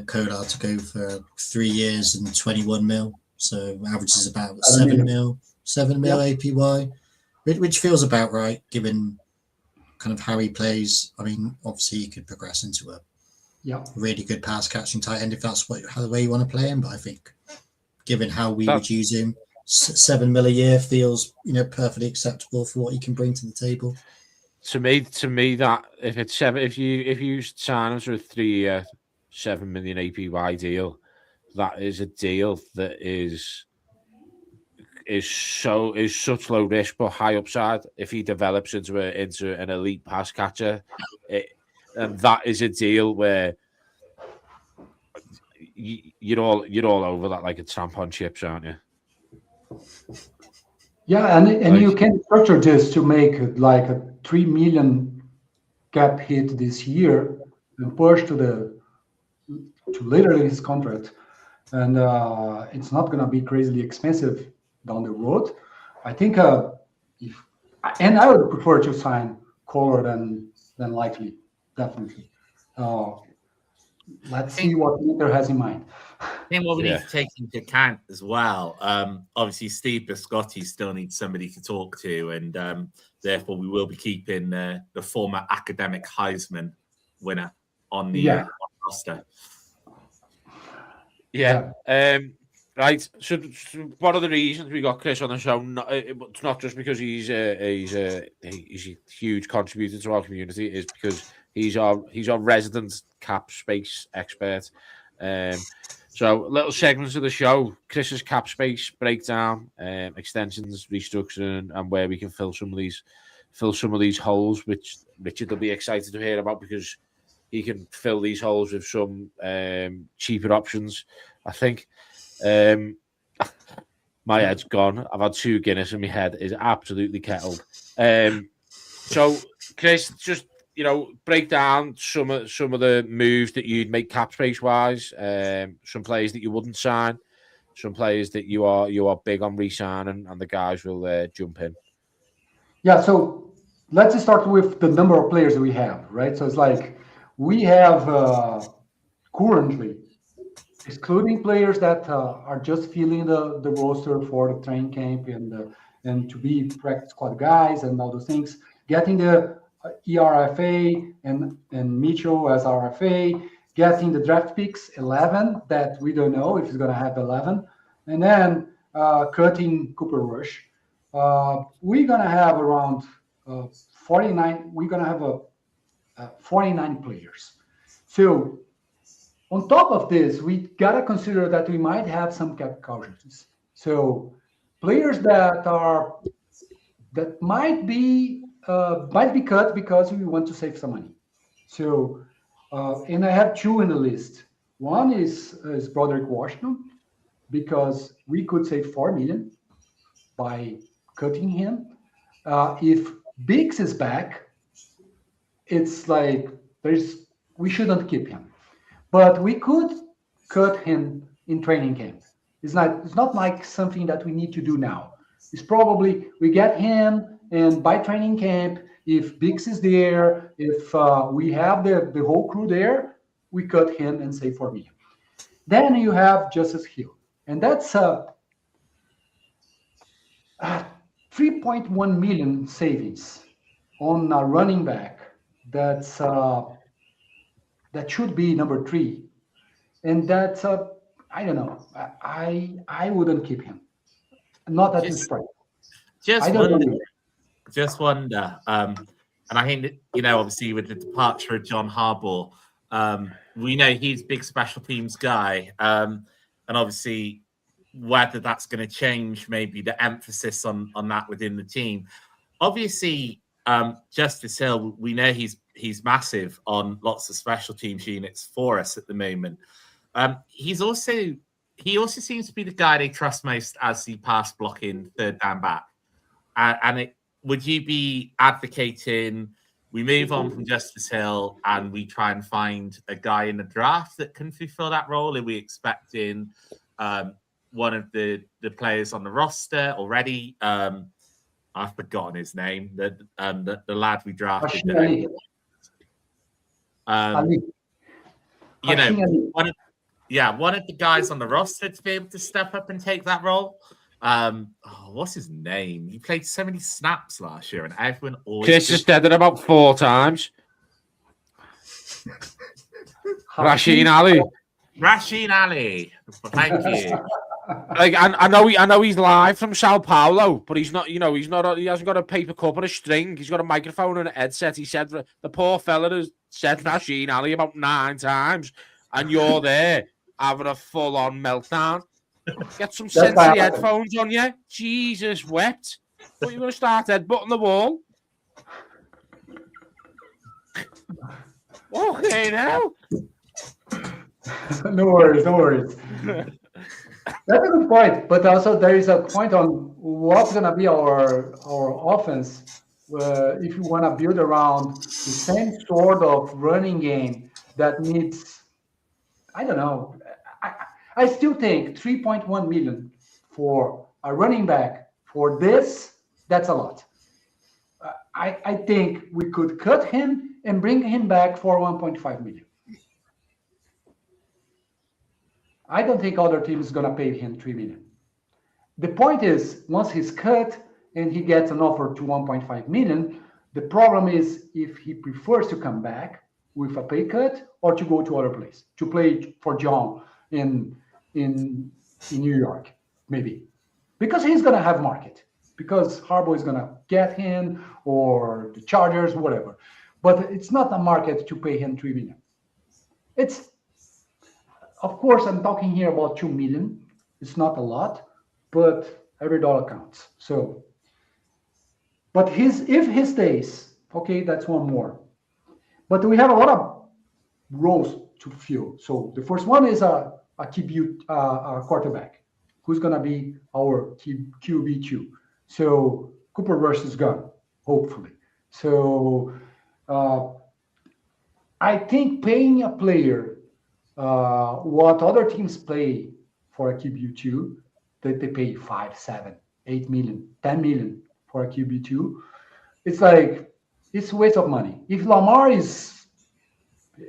Kolar to go for 3 years and 21 mil, so averages about 7 mil APY, which feels about right given kind of how he plays. I mean, obviously he could progress into a really good pass catching tight end if that's the way you want to play him, but I think given how we would use him, 7 mil a year feels perfectly acceptable for what he can bring to the table. To me, that if it's if you sign him for a 3-year, 7 million APY deal, that is a deal that is such low risk but high upside. If he develops into an elite pass catcher, and that is a deal where you're all over that like a tampon chips, aren't you? Yeah, and you can structure this to make like a 3 million cap hit this year and push to literally his contract, and it's not gonna be crazily expensive down the road. I think I would prefer to sign Collar than Likely, definitely. Let's see what Inter has in mind. I think what we need to take into account as well, obviously Steve Biscotti still needs somebody to talk to, and therefore we will be keeping the former academic Heisman winner on the roster. Yeah. Right. So one of the reasons we got Chris on the show, it's not just because he's a huge contributor to our community, is because he's our resident cap space expert. So little segments of the show: Chris's cap space breakdown, extensions, restructuring, and where we can fill some of these holes, which Richard will be excited to hear about because he can fill these holes with some cheaper options, I think. My head's gone. I've had 2 Guinness and my head is absolutely kettled. So, Chris, just break down some of the moves that you'd make cap space wise. Some players that you wouldn't sign, some players that you are big on re-signing, and the guys will jump in. Yeah. So let's start with the number of players that we have, right? So it's like we have currently, excluding players that are just filling the roster for the training camp and to be practice squad guys and all those things, getting the ERFA and Mitchell as RFA, getting the draft picks 11 that we don't know if he's going to have 11, and then cutting Cooper Rush. We're going to have around 49. We're going to have 49 players. So on top of this, we got to consider that we might have some cap casualties. So players that might be cut because we want to save some money. So and I have 2 in the list. One is Broderick Washington, because we could save 4 million by cutting him. If Biggs is back, it's like we shouldn't keep him. But we could cut him in training camp. It's not like something that we need to do now. It's probably we get him, and by training camp, if Biggs is there, if we have the whole crew there, we cut him and save 4 million. Then you have Justice Hill, and that's 3.1 million savings on a running back. That's that should be number 3, and that's I don't know. I wouldn't keep him, not at this price. Just wonder. And I think that, obviously with the departure of John Harbaugh, we know he's a big special teams guy, and obviously whether that's going to change maybe the emphasis on that within the team. Obviously, Justice Hill, we know he's massive on lots of special teams units for us at the moment. He also seems to be the guy they trust most as the pass blocking third down back. would you be advocating we move on from Justice Hill and we try and find a guy in the draft that can fulfill that role? Are we expecting one of the players on the roster already? I've forgotten his name. The lad we drafted. You know, one of the guys on the roster to be able to step up and take that role. What's his name? He played so many snaps last year, and everyone always. Chris has said it about 4 times. Rasheen Ali. Rasheen Ali. Thank you. Like I know he's live from Sao Paulo, but he's not. You know, he hasn't got a paper cup or a string. He's got a microphone and a headset. He said the poor fella has said Rasheen Ali about 9 times, and you're there having a full-on meltdown. Get some sensory headphones on you. Jesus wept. What are you going to start headbutting the wall? Okay, now. No worries. That's a good point, but also there is a point on what's going to be our offense if you want to build around the same sort of running game that needs, I don't know. I still think 3.1 million for a running back for this, that's a lot. I think we could cut him and bring him back for 1.5 million. I don't think other team is going to pay him 3 million. The point is, once he's cut and he gets an offer to 1.5 million, the problem is if he prefers to come back with a pay cut or to go to other place, to play for John in New York, maybe. Because he's going to have market. Because Harbaugh is going to get him or the Chargers, whatever. But it's not a market to pay him 3 million. Of course, I'm talking here about 2 million. It's not a lot, but every dollar counts. So, but if he stays, okay, that's one more. But we have a lot of roles to fill. So the first one is a quarterback who's going to be our QB2. So Cooper Rush is gone, hopefully. So I think paying a player what other teams pay for a QB2, that they pay 5, 7, 8 million, 10 million for a QB2. It's like, it's a waste of money. If Lamar is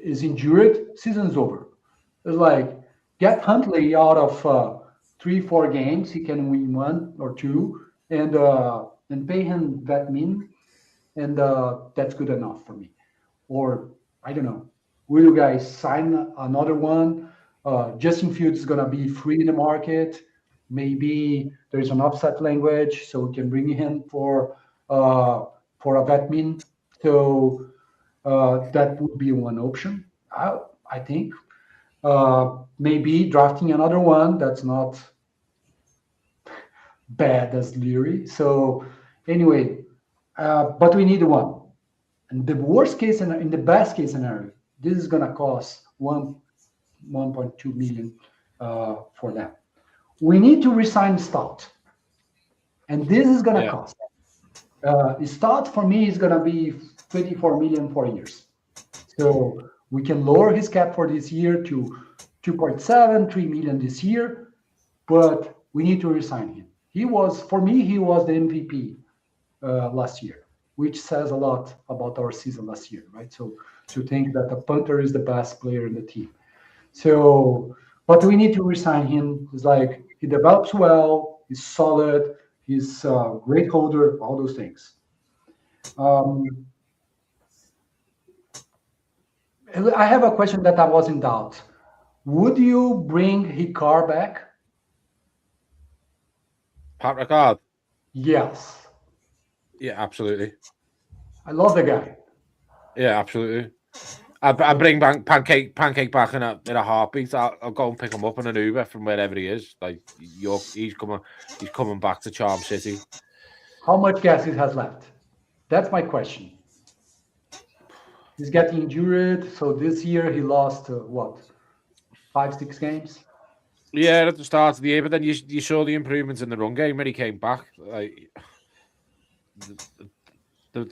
injured, season's over. It's like, get Huntley out of 3-4 games. He can win 1 or 2 and pay him that min. And that's good enough for me. Or, I don't know. Will you guys sign another one? Justin Fields is going to be free in the market. Maybe there's an offset language, so we can bring him for a vet min. So that would be one option, I think. Maybe drafting another one that's not bad as Leary. So anyway, but we need one. And the worst case and in the best case scenario, this is going to cost 1.2 million for them. We need to resign Stout. And this is going to cost. Stout, for me, is going to be 24 million for years. So we can lower his cap for this year to 2.7, 3 million this year. But we need to resign him. For me, he was the MVP last year, which says a lot about our season last year, right? So to think that a punter is the best player in the team. So, but we need to resign him. It's like he develops well, he's solid, he's a great holder, all those things. I have a question that I was in doubt. Would you bring Hikar back? Pat Ricard? Yes. Yeah, absolutely. I love the guy. Yeah, absolutely. I bring back pancake back in a heartbeat. I'll go and pick him up in an Uber from wherever he is. Like he's coming back to Charm City. How much gas he has left? That's my question. He's getting injured, so this year he lost 5-6 games. Yeah, at the start of the year, but then you saw the improvements in the run game when he came back. Like, the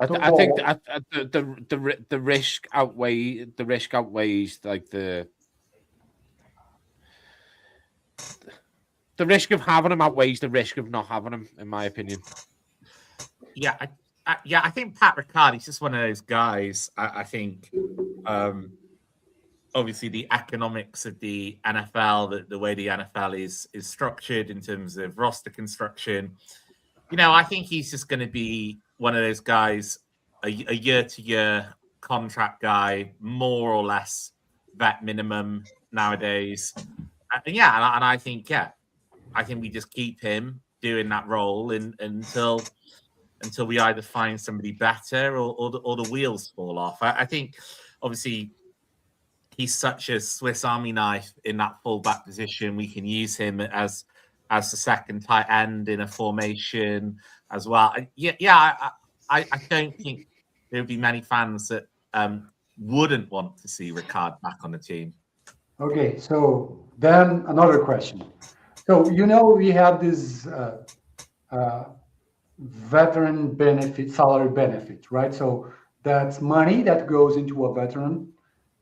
I think the risk outweighs like the risk of having him outweighs the risk of not having him, in my opinion. Yeah, I think Pat Riccardi's just one of those guys. I think, obviously, the economics of the NFL, the way the NFL is structured in terms of roster construction. I think he's just going to be one of those guys, a year-to-year contract guy, more or less vet minimum nowadays. And I think, we just keep him doing that role until we either find somebody better or the wheels fall off. I think, obviously, he's such a Swiss Army knife in that fullback position. We can use him as the second tight end in a formation as well. I don't think there would be many fans that wouldn't want to see Ricard back on the team. Okay, so then another question. So we have this veteran benefit, salary benefit, right? So that's money that goes into a veteran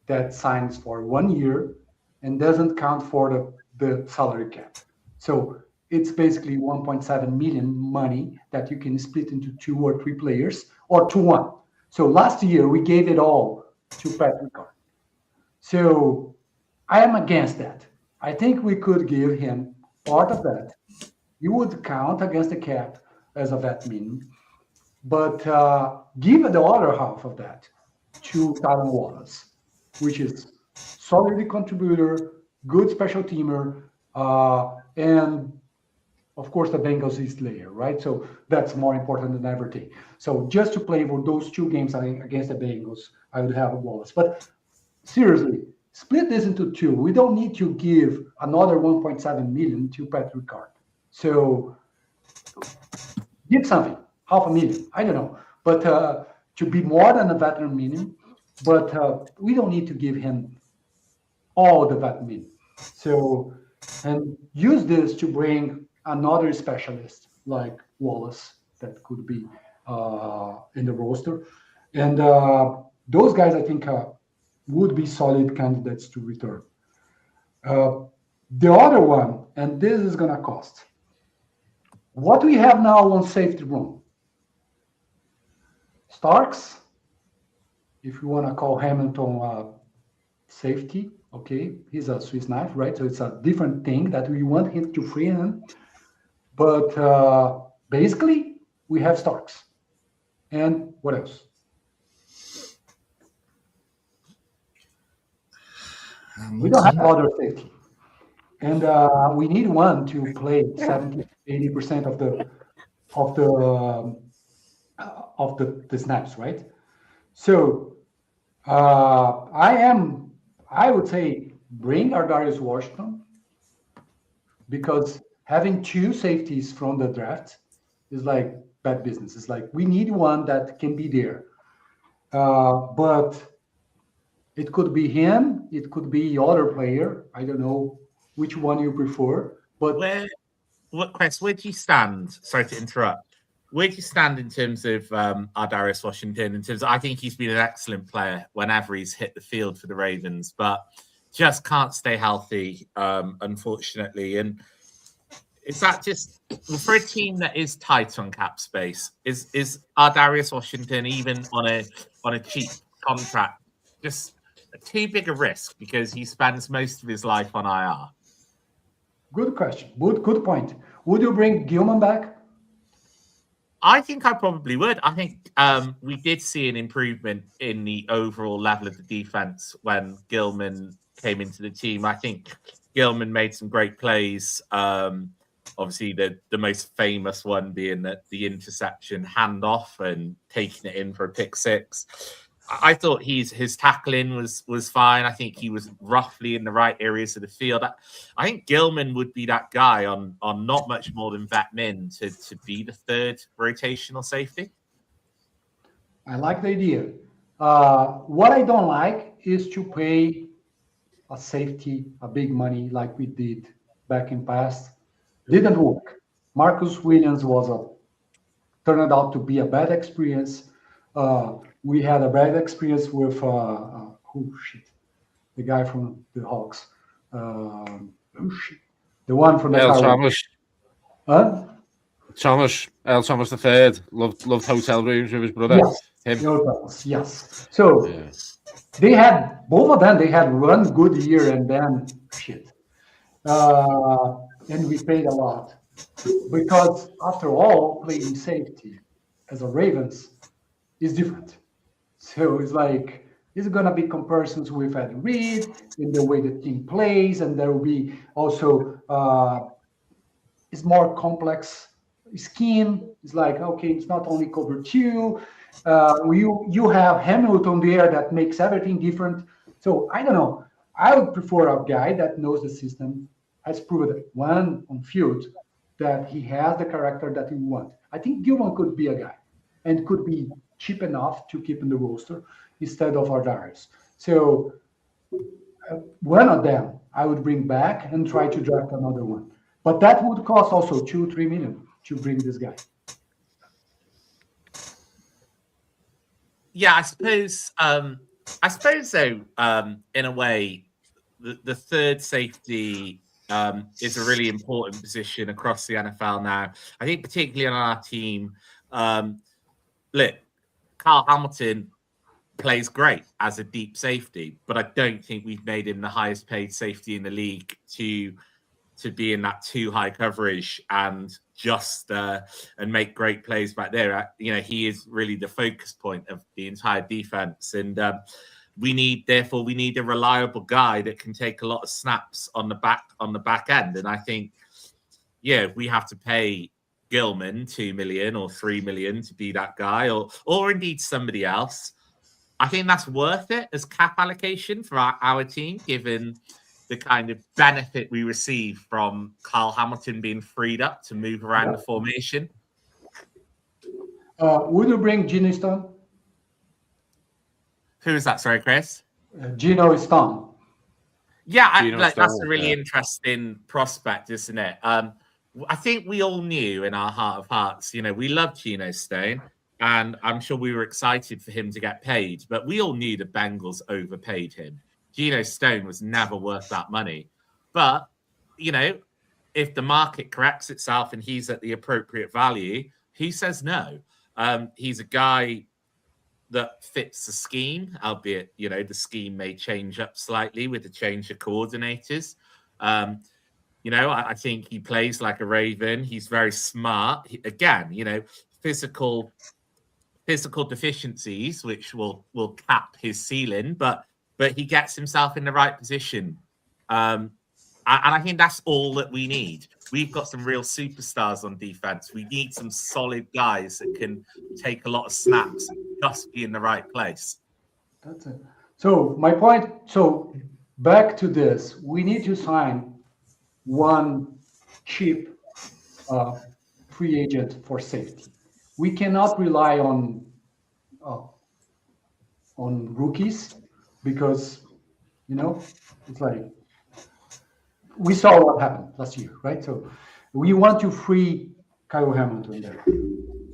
that signs for 1 year and doesn't count for the salary cap. So it's basically 1.7 million money that you can split into 2 or 3 players or to 1. So last year we gave it all to Patrick Carr. So I am against that. I think we could give him part of that. You would count against the cap as a vet minimum, but give the other half of that to Tylan Wallace, which is solid contributor, good special teamer, and of course the Bengals is layer, right? So that's more important than everything. So just to play for those 2 games against the Bengals, I would have Wallace. But seriously, split this into 2. We don't need to give another 1.7 million to Patrick Carr. So give something, $500,000, I don't know, but to be more than a veteran minimum. But we don't need to give him all the vet minimum. So, and use this to bring another specialist like Wallace that could be in the roster. And those guys, I think, would be solid candidates to return. The other one, and this is going to cost, what we have now on safety room, Starks, if you want to call Hamilton safety, okay, he's a Swiss knife, right? So it's a different thing that we want him to free him. But basically, we have Starks. And what else? We don't have other safety. And we need one to play 70-80% of the snaps, right? So I would say bring Ardarius Washington, because having 2 safeties from the draft is like bad business. It's like we need one that can be there. But it could be him, it could be other player. I don't know which one you prefer. But Chris, where do you stand? Sorry to interrupt. Where do you stand in terms of Ardarius Washington? In terms of, I think he's been an excellent player whenever he's hit the field for the Ravens, but just can't stay healthy, unfortunately. And is that just for a team that is tight on cap space? Is Ardarius Washington, even on a cheap contract, just too big a risk because he spends most of his life on IR? Good question. Good point. Would you bring Gilman back? I think I probably would. I think we did see an improvement in the overall level of the defense when Gilman came into the team. I think Gilman made some great plays. Obviously, the most famous one being the interception handoff and taking it in for a pick 6. I thought his tackling was fine. I think he was roughly in the right areas of the field. I think Gilman would be that guy on not much more than vet min to be the 3rd rotational safety. I like the idea. What I don't like is to pay a safety a big money like we did back in past. Didn't work. Marcus Williams was a turned out to be a bad experience. We had a bad experience with the guy from the Hawks. The one from the Earl car. Thomas. Huh? Earl Thomas III loved hotel rooms with his brother. Yes. Yes. So they had both of them. They had one good year and then shit. And we paid a lot because after all, playing safety as a Ravens is different. So it's like it's gonna be comparisons with Ed Reed in the way the team plays, and there will be also it's more complex scheme. It's like okay, it's not only cover two. You have Hamilton there that makes everything different. So I don't know. I would prefer a guy that knows the system, has proven one on field that he has the character that you want. I think Gilman could be a guy and could be cheap enough to keep in the roster instead of Ardarius. So one of them I would bring back and try to draft another one. But that would cost also 2-3 million to bring this guy. Yeah, I suppose so. In a way, the third safety is a really important position across the NFL now. I think particularly on our team, look, Carl Hamilton plays great as a deep safety, but I don't think we've made him the highest paid safety in the league to be in that too high coverage and just and make great plays back there. He is really the focus point of the entire defense, and we need a reliable guy that can take a lot of snaps on the back end. And I think, we have to pay Gilman $2 million or $3 million to be that guy, or indeed somebody else. I think that's worth it as cap allocation for our team, given the kind of benefit we receive from Carl Hamilton being freed up to move around the formation. Would you bring Geno Stone? Who is that? Sorry, Chris? Geno Stone. Yeah, that's a really interesting prospect, isn't it? I think we all knew in our heart of hearts, we loved Geno Stone, and I'm sure we were excited for him to get paid, but we all knew the Bengals overpaid him. Geno Stone was never worth that money. But, if the market corrects itself and he's at the appropriate value, he says no. He's a guy that fits the scheme, albeit, the scheme may change up slightly with the change of coordinators. I think he plays like a Raven. He's very smart. Physical deficiencies, which will cap his ceiling, but he gets himself in the right position. And I think that's all that we need. We've got some real superstars on defense. We need some solid guys that can take a lot of snaps and just be in the right place. That's it. So my point, back to this, we need to sign one cheap free agent for safety. We cannot rely on rookies because, it's like we saw what happened last year, right? So we want to free Kyle Hamilton there.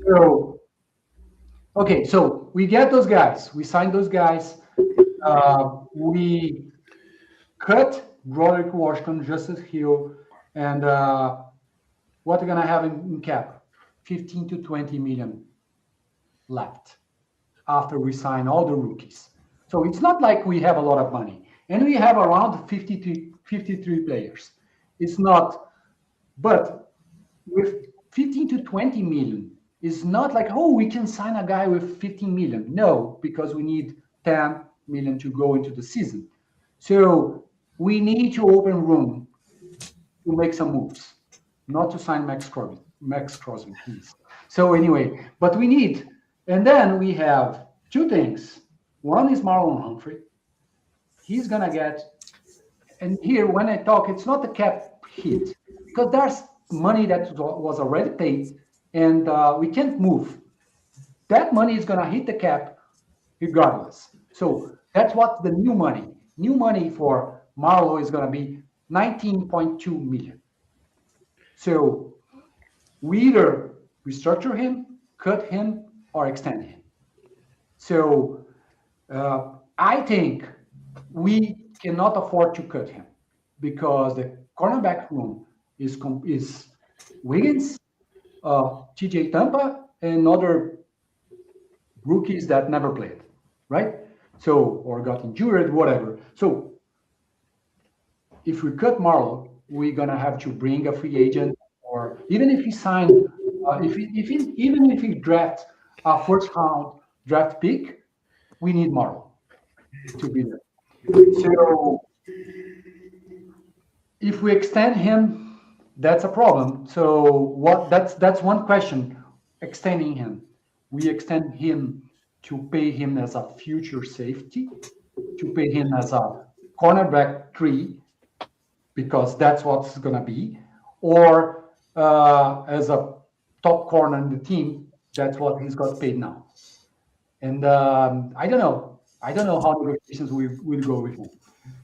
So, okay, so we get those guys. We sign those guys. We cut Broderick Washington, Justice Hill, and what we're going to have in cap? 15 to 20 million left after we sign all the rookies. So it's not like we have a lot of money. And we have around 53 players. It's not, but with 15 to 20 million, it's not like, we can sign a guy with 15 million. No, because we need 10 million to go into the season. So we need to open room to make some moves, not to sign Max Crosby, please. So anyway, but we need, and then we have two things. One is Marlon Humphrey. He's going to get, and here when I talk, it's not a cap hit, because there's money that was already paid, and we can't move. That money is going to hit the cap regardless. So that's what the new money. New money for Marlon is going to be 19.2 million. So we either restructure him cut him or extend him. So I think we cannot afford to cut him because the cornerback room is Wiggins, TJ Tampa, and other rookies that never played, right? So, or got injured, whatever. So if we cut Marlowe, we're gonna have to bring a free agent, or even if he signed, even if he draft a first round draft pick, we need Marlowe to be there. So if we extend him, that's a problem. So what? That's one question. Extending him, we extend him to pay him as a future safety, to pay him as a cornerback 3, because that's what's gonna be, or as a top corner in the team. That's what he's got paid now. And I don't know. I don't know how negotiations will go with him.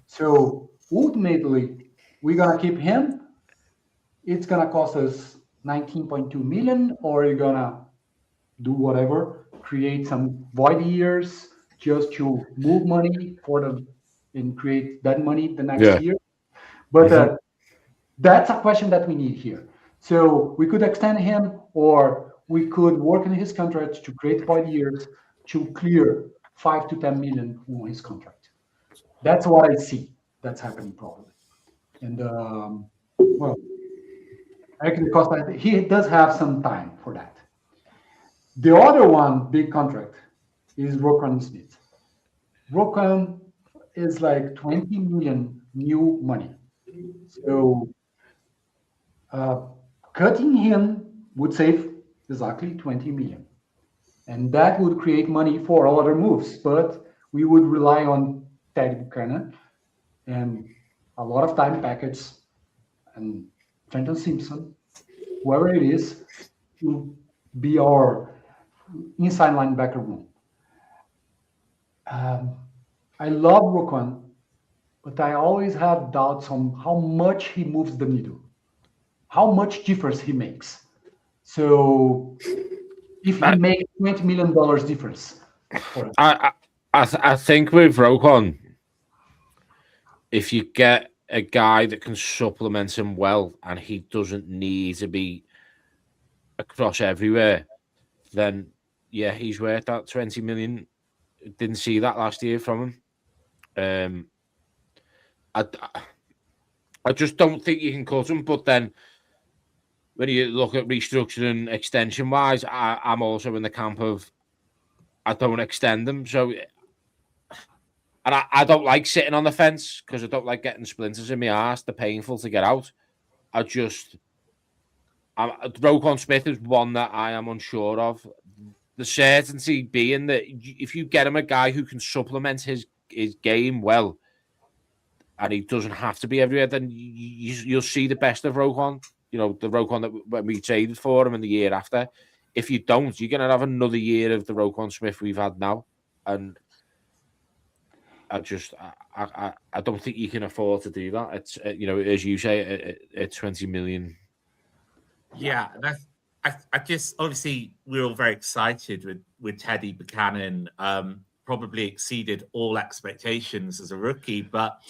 So ultimately, we're gonna keep him. It's gonna cost us 19.2 million, or you're gonna do whatever, create some void years just to move money for them and create that money the next year. But that's a question that we need here. So we could extend him, or we could work in his contract to create void years to clear 5 to 10 million on his contract. That's what I see that's happening probably. And well, actually, cost he does have some time for that. The other one, big contract, is Roquan Smith. Roquan is like 20 million new money. So cutting him would save exactly 20 million. And that would create money for other moves, but we would rely on Teddy Buchanan and a lot of time packets and Trenton Simpson, whoever it is, to be our inside linebacker room. I love Roquan, but I always have doubts on how much he moves the needle, how much difference he makes. So if he makes $20 million difference for us. I think with Roquan, if you get a guy that can supplement him well and he doesn't need to be across everywhere, then yeah, he's worth that 20 million. Didn't see that last year from him. I just don't think you can cut him. But then when you look at restructuring extension wise, I'm also in the camp of I don't extend them. So, and I don't like sitting on the fence because I don't like getting splinters in my arse. They're painful to get out. Roquan Smith is one that I am unsure of. The certainty being that if you get him a guy who can supplement his game well, and he doesn't have to be everywhere, then you'll see the best of Roquan. You know, the Roquan that when we traded for him in the year after. If you don't, you're going to have another year of the Roquan Smith we've had now. And I don't think you can afford to do that. It's, as you say, at 20 million. Yeah, I just, obviously, we're all very excited with Teddy Buchanan. Probably exceeded all expectations as a rookie, but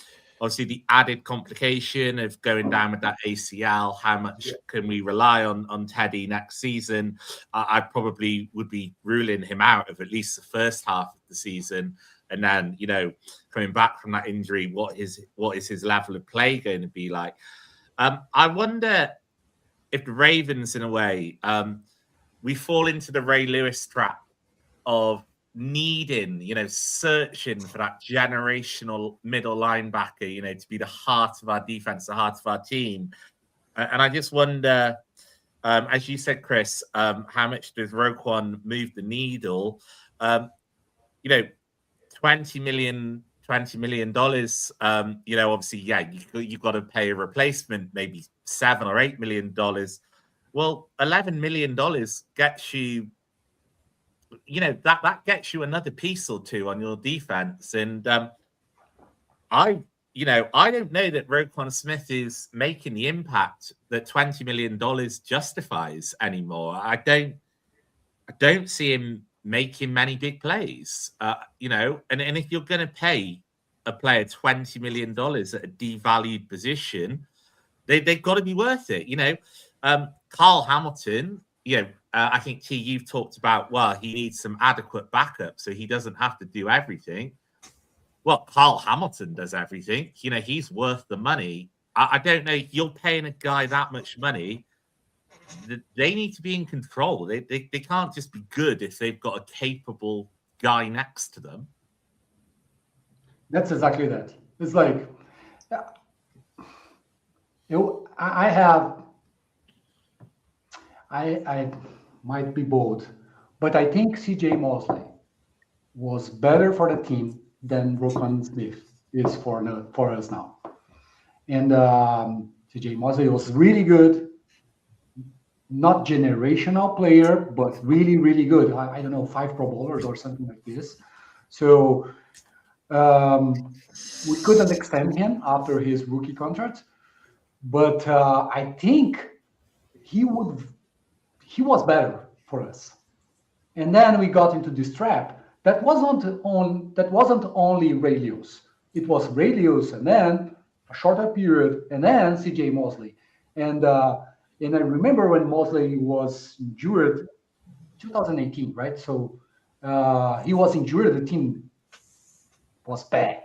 obviously the added complication of going down with that ACL, how much can we rely on Teddy next season? I probably would be ruling him out of at least the first half of the season. And then, coming back from that injury, what is his level of play going to be like? I wonder if the Ravens, in a way, we fall into the Ray Lewis trap of needing, searching for that generational middle linebacker, to be the heart of our defense, the heart of our team. And I just wonder, as you said, Chris, how much does Roquan move the needle? $20 million, obviously, yeah, you've got to pay a replacement, maybe $7 or $8 million. Well, $11 million gets you, that gets you another piece or two on your defense. And I don't know that Roquan Smith is making the impact that $20 million justifies anymore. I I don't see him making many big plays. And if you're going to pay a player $20 million at a devalued position, they've got to be worth it. Carl Hamilton, I think you've talked about, well, he needs some adequate backup so he doesn't have to do everything. Well, Carl Hamilton does everything. He's worth the money. I don't know. You're paying a guy that much money. They need to be in control. They can't just be good if they've got a capable guy next to them. That's exactly that. It's like, I might be bold, but I think CJ Mosley was better for the team than Roquan Smith is for us now. And CJ Mosley was really good. Not generational player, but really, really good. I don't know, 5 Pro Bowlers or something like this. So we couldn't extend him after his rookie contract, but I think he was better for us. And then we got into this trap that wasn't only Ray Lewis. It was Ray Lewis, and then a shorter period, and then CJ Mosley. And I remember when Mosley was injured, 2018, right? So he was injured. The team was bad.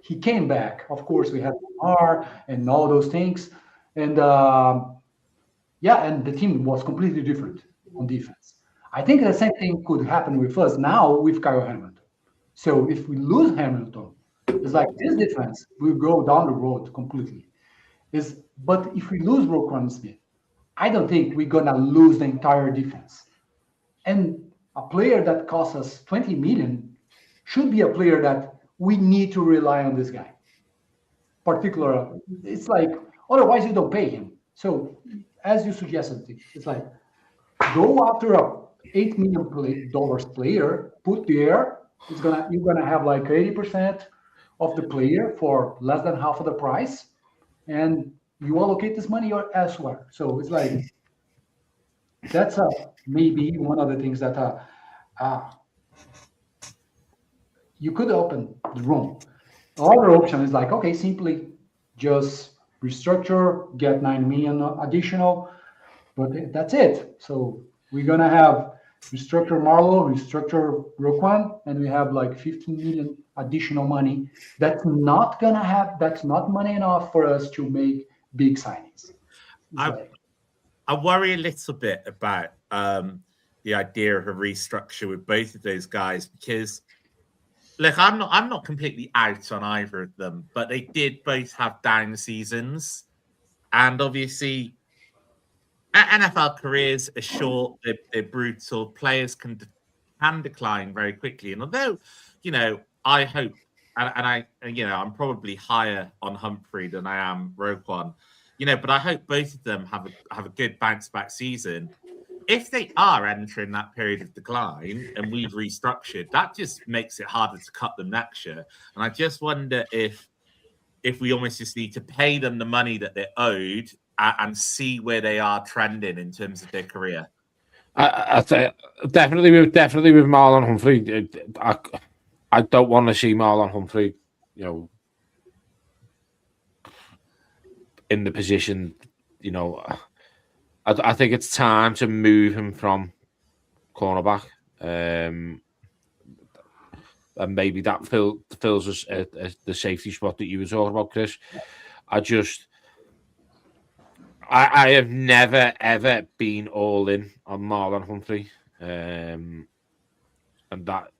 He came back. Of course, we had Lamar and all those things. And and the team was completely different on defense. I think the same thing could happen with us now with Kyle Hamilton. So if we lose Hamilton, it's like this defense will go down the road completely. But if we lose Roquan Smith, I don't think we're gonna lose the entire defense. And a player that costs us $20 million should be a player that we need to rely on this guy. Particular, it's like otherwise you don't pay him. So as you suggested, it's like go after a $8 million player, put there. You're gonna have like 80% of the player for less than half of the price, and you allocate this money elsewhere. So it's like that's maybe one of the things that you could open the room. The other option is like, okay, simply just restructure, get $9 million additional, but that's it. So we're gonna have restructure Marlowe, restructure Roquan, and we have like 15 million additional money. That's not money enough for us to make big signings. I worry a little bit about the idea of a restructure with both of those guys because, look, I'm not completely out on either of them, but they did both have down seasons, and obviously, NFL careers are short. They're brutal. Players can decline very quickly, and although I hope, I'm probably higher on Humphrey than I am Roquan. But I hope both of them have a good bounce back season. If they are entering that period of decline and we've restructured, that just makes it harder to cut them next year. And I just wonder if we almost just need to pay them the money that they're owed and see where they are trending in terms of their career. I'd say definitely with Marlon Humphrey. I don't want to see Marlon Humphrey, in the position, I think it's time to move him from cornerback, and maybe that fills us the safety spot that you were talking about, Chris. I have never ever been all in on Marlon Humphrey, and that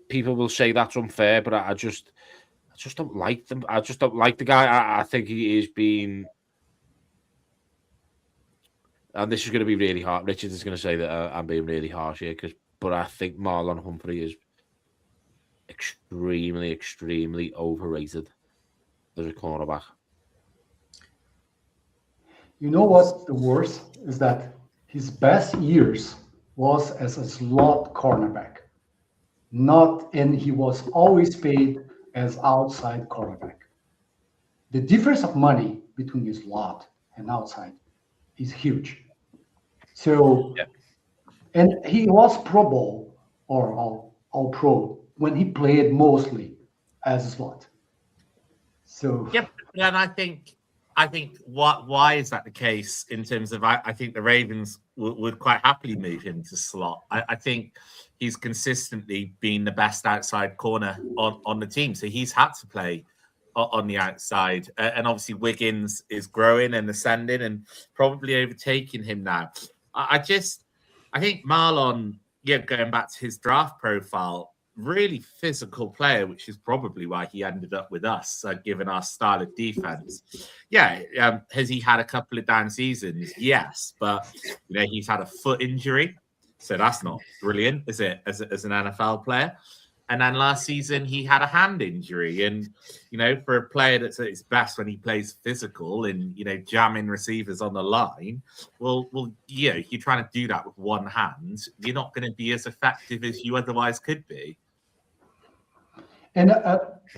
people will say that's unfair, but I just don't like them. I just don't like the guy. I think he is being, and this is going to be really hard. Richard is going to say that I'm being really harsh here, but I think Marlon Humphrey is extremely, extremely overrated as a cornerback. You know what's the worst is that his best years was as a slot cornerback, and he was always paid as outside cornerback. The difference of money between his slot and outside is huge. So, Yeah. and he was Pro Bowl or all Pro when he played mostly as a slot. So, Yep, and I think why is that the case in terms of I think the Ravens would quite happily move him to slot. I think he's consistently been the best outside corner on the team, so he's had to play on the outside, and obviously Wiggins is growing and ascending and probably overtaking him now. I think Marlon, yeah, going back to his draft profile, really physical player, which is probably why he ended up with us, given our style of defense. Yeah, has he had a couple of down seasons? Yes, but he's had a foot injury, so that's not brilliant, is it? As an NFL player. And then last season he had a hand injury, and for a player that's at his best when he plays physical and jamming receivers on the line, well, you're trying to do that with one hand. You're not going to be as effective as you otherwise could be. and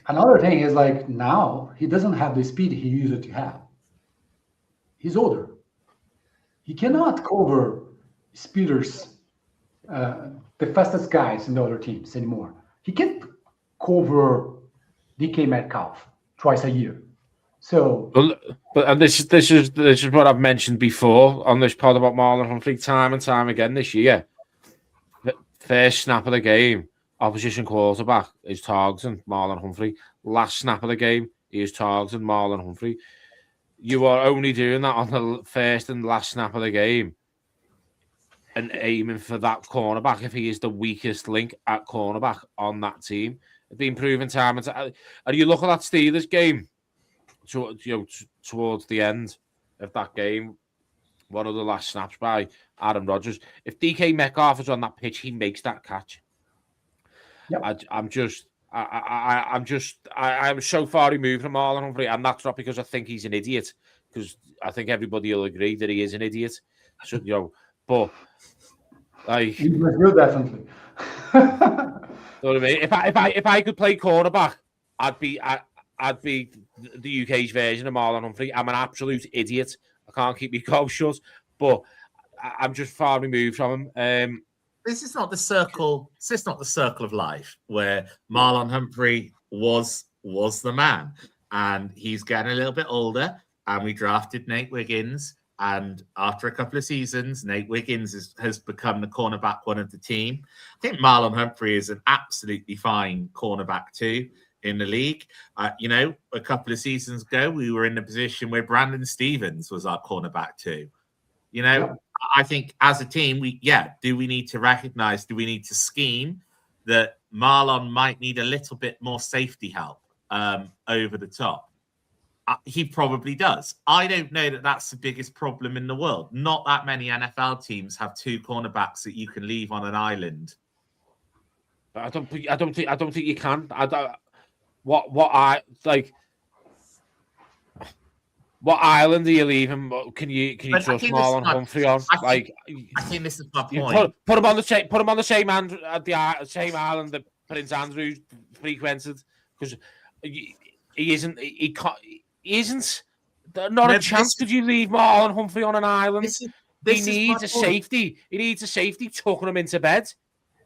another thing is like now he doesn't have the speed he used to have. He's older. He cannot cover speeders, the fastest guys in the other teams anymore. He can't cover DK Metcalf twice a year. So, and this is what I've mentioned before on this pod about Marlon Humphrey time and time again this year. The first snap of the game, opposition quarterback is targeting Marlon Humphrey. Last snap of the game, he is targeting Marlon Humphrey. You are only doing that on the first and last snap of the game and aiming for that cornerback if he is the weakest link at cornerback on that team. It's been proven time and time. And you look at that Steelers game towards the end of that game, one of the last snaps by Aaron Rodgers. If DK Metcalf is on that pitch, he makes that catch. Yep. I'm so far removed from Marlon Humphrey, and that's not because I think he's an idiot, because I think everybody will agree that he is an idiot. So, but like, he will definitely. You know what I mean? If I could play quarterback, I'd be the UK's version of Marlon Humphrey. I'm an absolute idiot. I can't keep my mouth shut, but I'm just far removed from him. This is not the circle. This is not the circle of life where Marlon Humphrey was the man, and he's getting a little bit older. And we drafted Nate Wiggins, and after a couple of seasons, Nate Wiggins has become the cornerback one of the team. I think Marlon Humphrey is an absolutely fine cornerback too in the league. A couple of seasons ago, we were in a position where Brandon Stevens was our cornerback too. Yep. I think as a team, do we need to recognize, do we need to scheme that Marlon might need a little bit more safety help over the top? He probably does. I don't know that that's the biggest problem in the world. Not that many NFL teams have two cornerbacks that you can leave on an island. I don't think you can. What island are you leaving? Can you trust Marlon Humphrey on? I think this is my point. Put him on the same island that Prince Andrew frequented, because he isn't. He isn't. Not a chance. Could you leave Marlon Humphrey on an island? He needs a safety. He needs a safety tucking him into bed.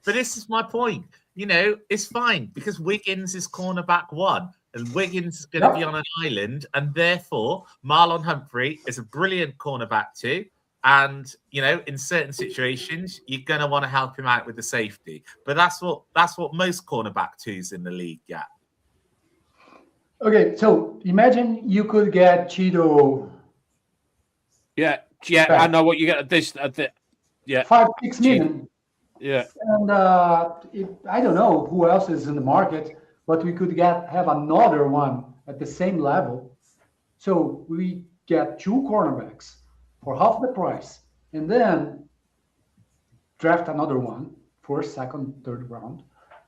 But this is my point. It's fine because Wiggins is cornerback one. And Wiggins is going to be on an island, and therefore Marlon Humphrey is a brilliant cornerback too. And in certain situations, you're going to want to help him out with the safety. But that's what most cornerback twos in the league get. Okay, so imagine you could get Cheeto. Yeah, I know what you get. This, 5-6 million. Yeah, and I don't know who else is in the market. But we could have another one at the same level. So we get two cornerbacks for half the price, and then draft another one, first, second, third round,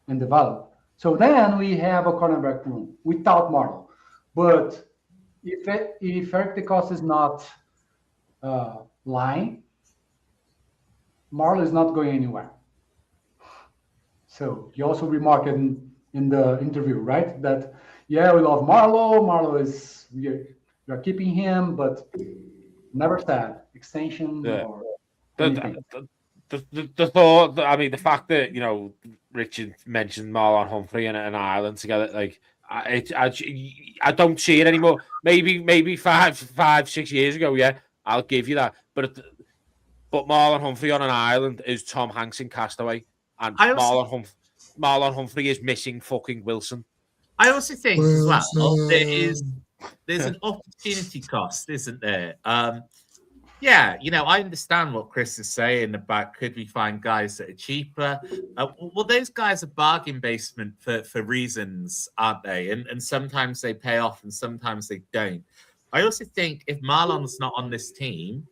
and develop. So then we have a cornerback room without Marlon. But if Eric DeCosta is not lying, Marlon is not going anywhere. So he also remarked in the interview, right? That, we love Marlo. Marlo is, we are keeping him, but never said extension. Yeah. The thought, I mean, the fact that, you know, Richard mentioned Marlon Humphrey and Ireland together, like, I don't see it anymore. Maybe 6 years ago, yeah, I'll give you that. But Marlon Humphrey on an island is Tom Hanks in Castaway, and Marlon Humphrey is missing fucking Wilson. I also think as well there's an opportunity cost, isn't there? Yeah, you know, I understand what Chris is saying about could we find guys that are cheaper? Well, those guys are bargain basement for reasons, aren't they? And sometimes they pay off and sometimes they don't. I also think if Marlon's not on this team,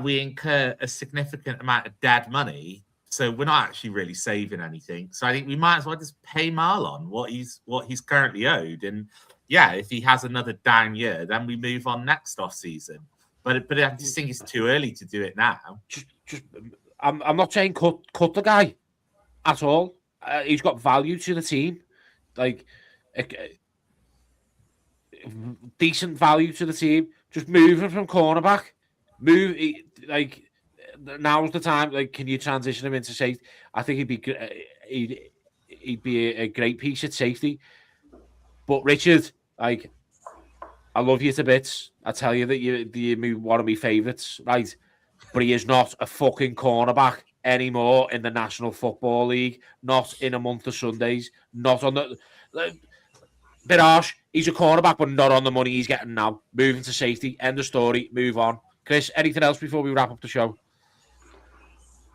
we incur a significant amount of dead money. So we're not actually really saving anything. So I think we might as well just pay Marlon what he's currently owed. And yeah, if he has another down year, then we move on next off season. But I just think it's too early to do it now. I'm not saying cut the guy at all. He's got value to the team, like decent value to the team. Just move him from cornerback. Like now's the time. Like, can you transition him into safety? I think he'd be a great piece at safety. But Richard, like, I love you to bits. I tell you that you're one of my favourites, right? But he is not a fucking cornerback anymore in the National Football League. Not in a month of Sundays. Not on the... Bit harsh. He's a cornerback, but not on the money he's getting now. Moving to safety. End of story. Move on. Chris, anything else before we wrap up the show?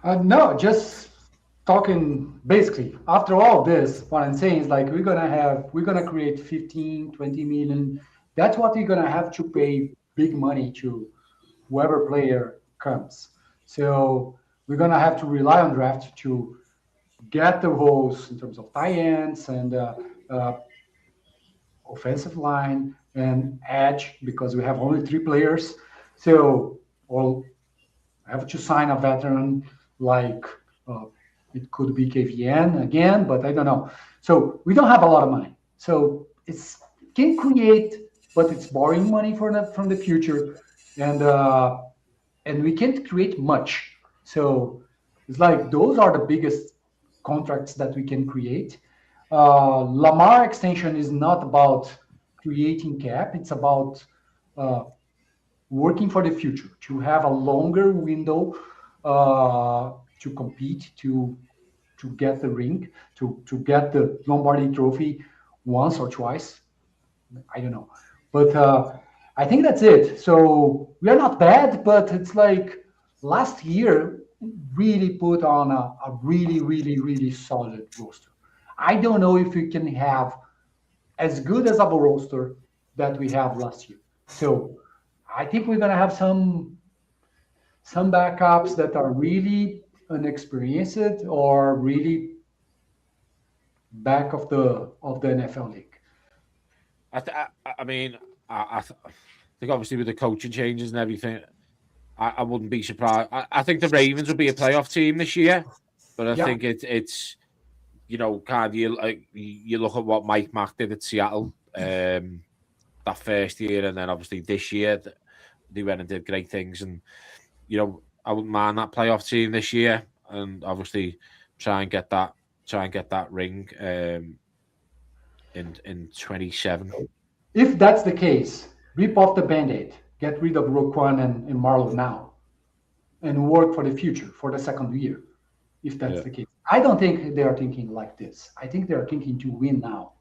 No, just talking basically. After all this, what I'm saying is, like, we're gonna create 15, 20 million. That's what you're gonna have to pay big money to whoever player comes. So we're gonna have to rely on draft to get the roles in terms of tight ends and offensive line and edge, because we have only 3 players. So we'll have to sign a veteran, like it could be KVN again, but I don't know. So we don't have a lot of money. So it's can create, but it's borrowing money from the future, and we can't create much. So it's like those are the biggest contracts that we can create. Lamar extension is not about creating cap; it's about working for the future, to have a longer window to compete, to get the ring, to get the Lombardi Trophy once or twice. I don't know. But I think that's it. So we are not bad, but it's like last year really put on a really, really, really solid roster. I don't know if we can have as good as a roster that we have last year. So I think we're gonna have some backups that are really inexperienced or really back of the NFL league. I mean, I think obviously with the coaching changes and everything, I wouldn't be surprised. I think the Ravens will be a playoff team this year, but I think it's you know, kind of you look at what Mike Mack did at Seattle that first year, and then obviously this year they went and did great things, and you know, I wouldn't mind that playoff team this year, and obviously try and get that ring in 27. If that's the case, rip off the Band-Aid, get rid of Roquan and Marlon now, and work for the future, for the second year, if that's the case. I don't think they are thinking like this. I think they are thinking to win now.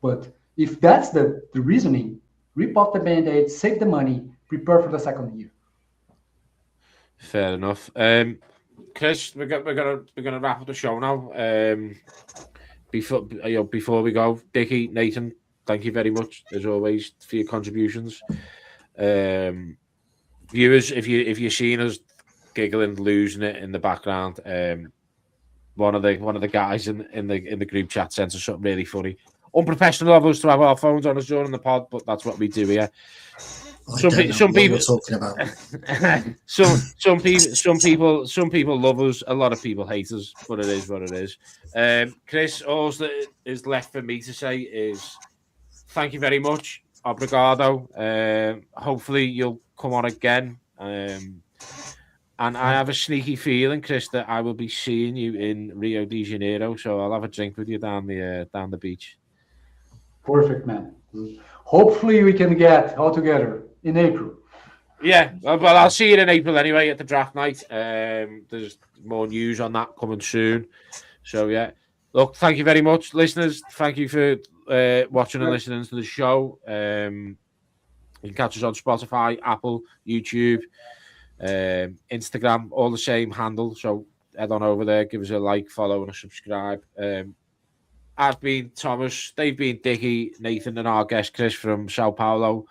But if that's the reasoning, rip off the Band-Aid, save the money, prepare for the second year. Fair enough. Chris, we're gonna wrap up the show now. Before we go, Dickie, Nathan, thank you very much as always for your contributions. Viewers, if you're seeing us giggling, losing it in the background, one of the guys in the group chat sent us something really funny. Unprofessional of us to have our phones on us during the pod, but that's what we do here. Some people talking about. some people love us, a lot of people hate us, but it is what it is. Chris, all that is left for me to say is thank you very much. Obrigado. Hopefully you'll come on again. And I have a sneaky feeling, Chris, that I will be seeing you in Rio de Janeiro. So I'll have a drink with you down the beach. Perfect, man. Hopefully we can get all together in April. Yeah, well, I'll see you in April anyway at the draft night. There's more news on that coming soon. So yeah, look, thank you very much, listeners. Thank you for watching and listening to the show. You can catch us on Spotify, Apple, YouTube, Instagram, all the same handle. So head on over there, give us a like, follow, and a subscribe. I've been Thomas, they've been Dickie, Nathan, and our guest Chris from Sao Paulo.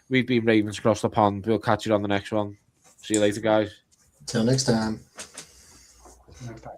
We've been Ravens Across the Pond. We'll catch you on the next one. See you later, guys. Till next time. Next time.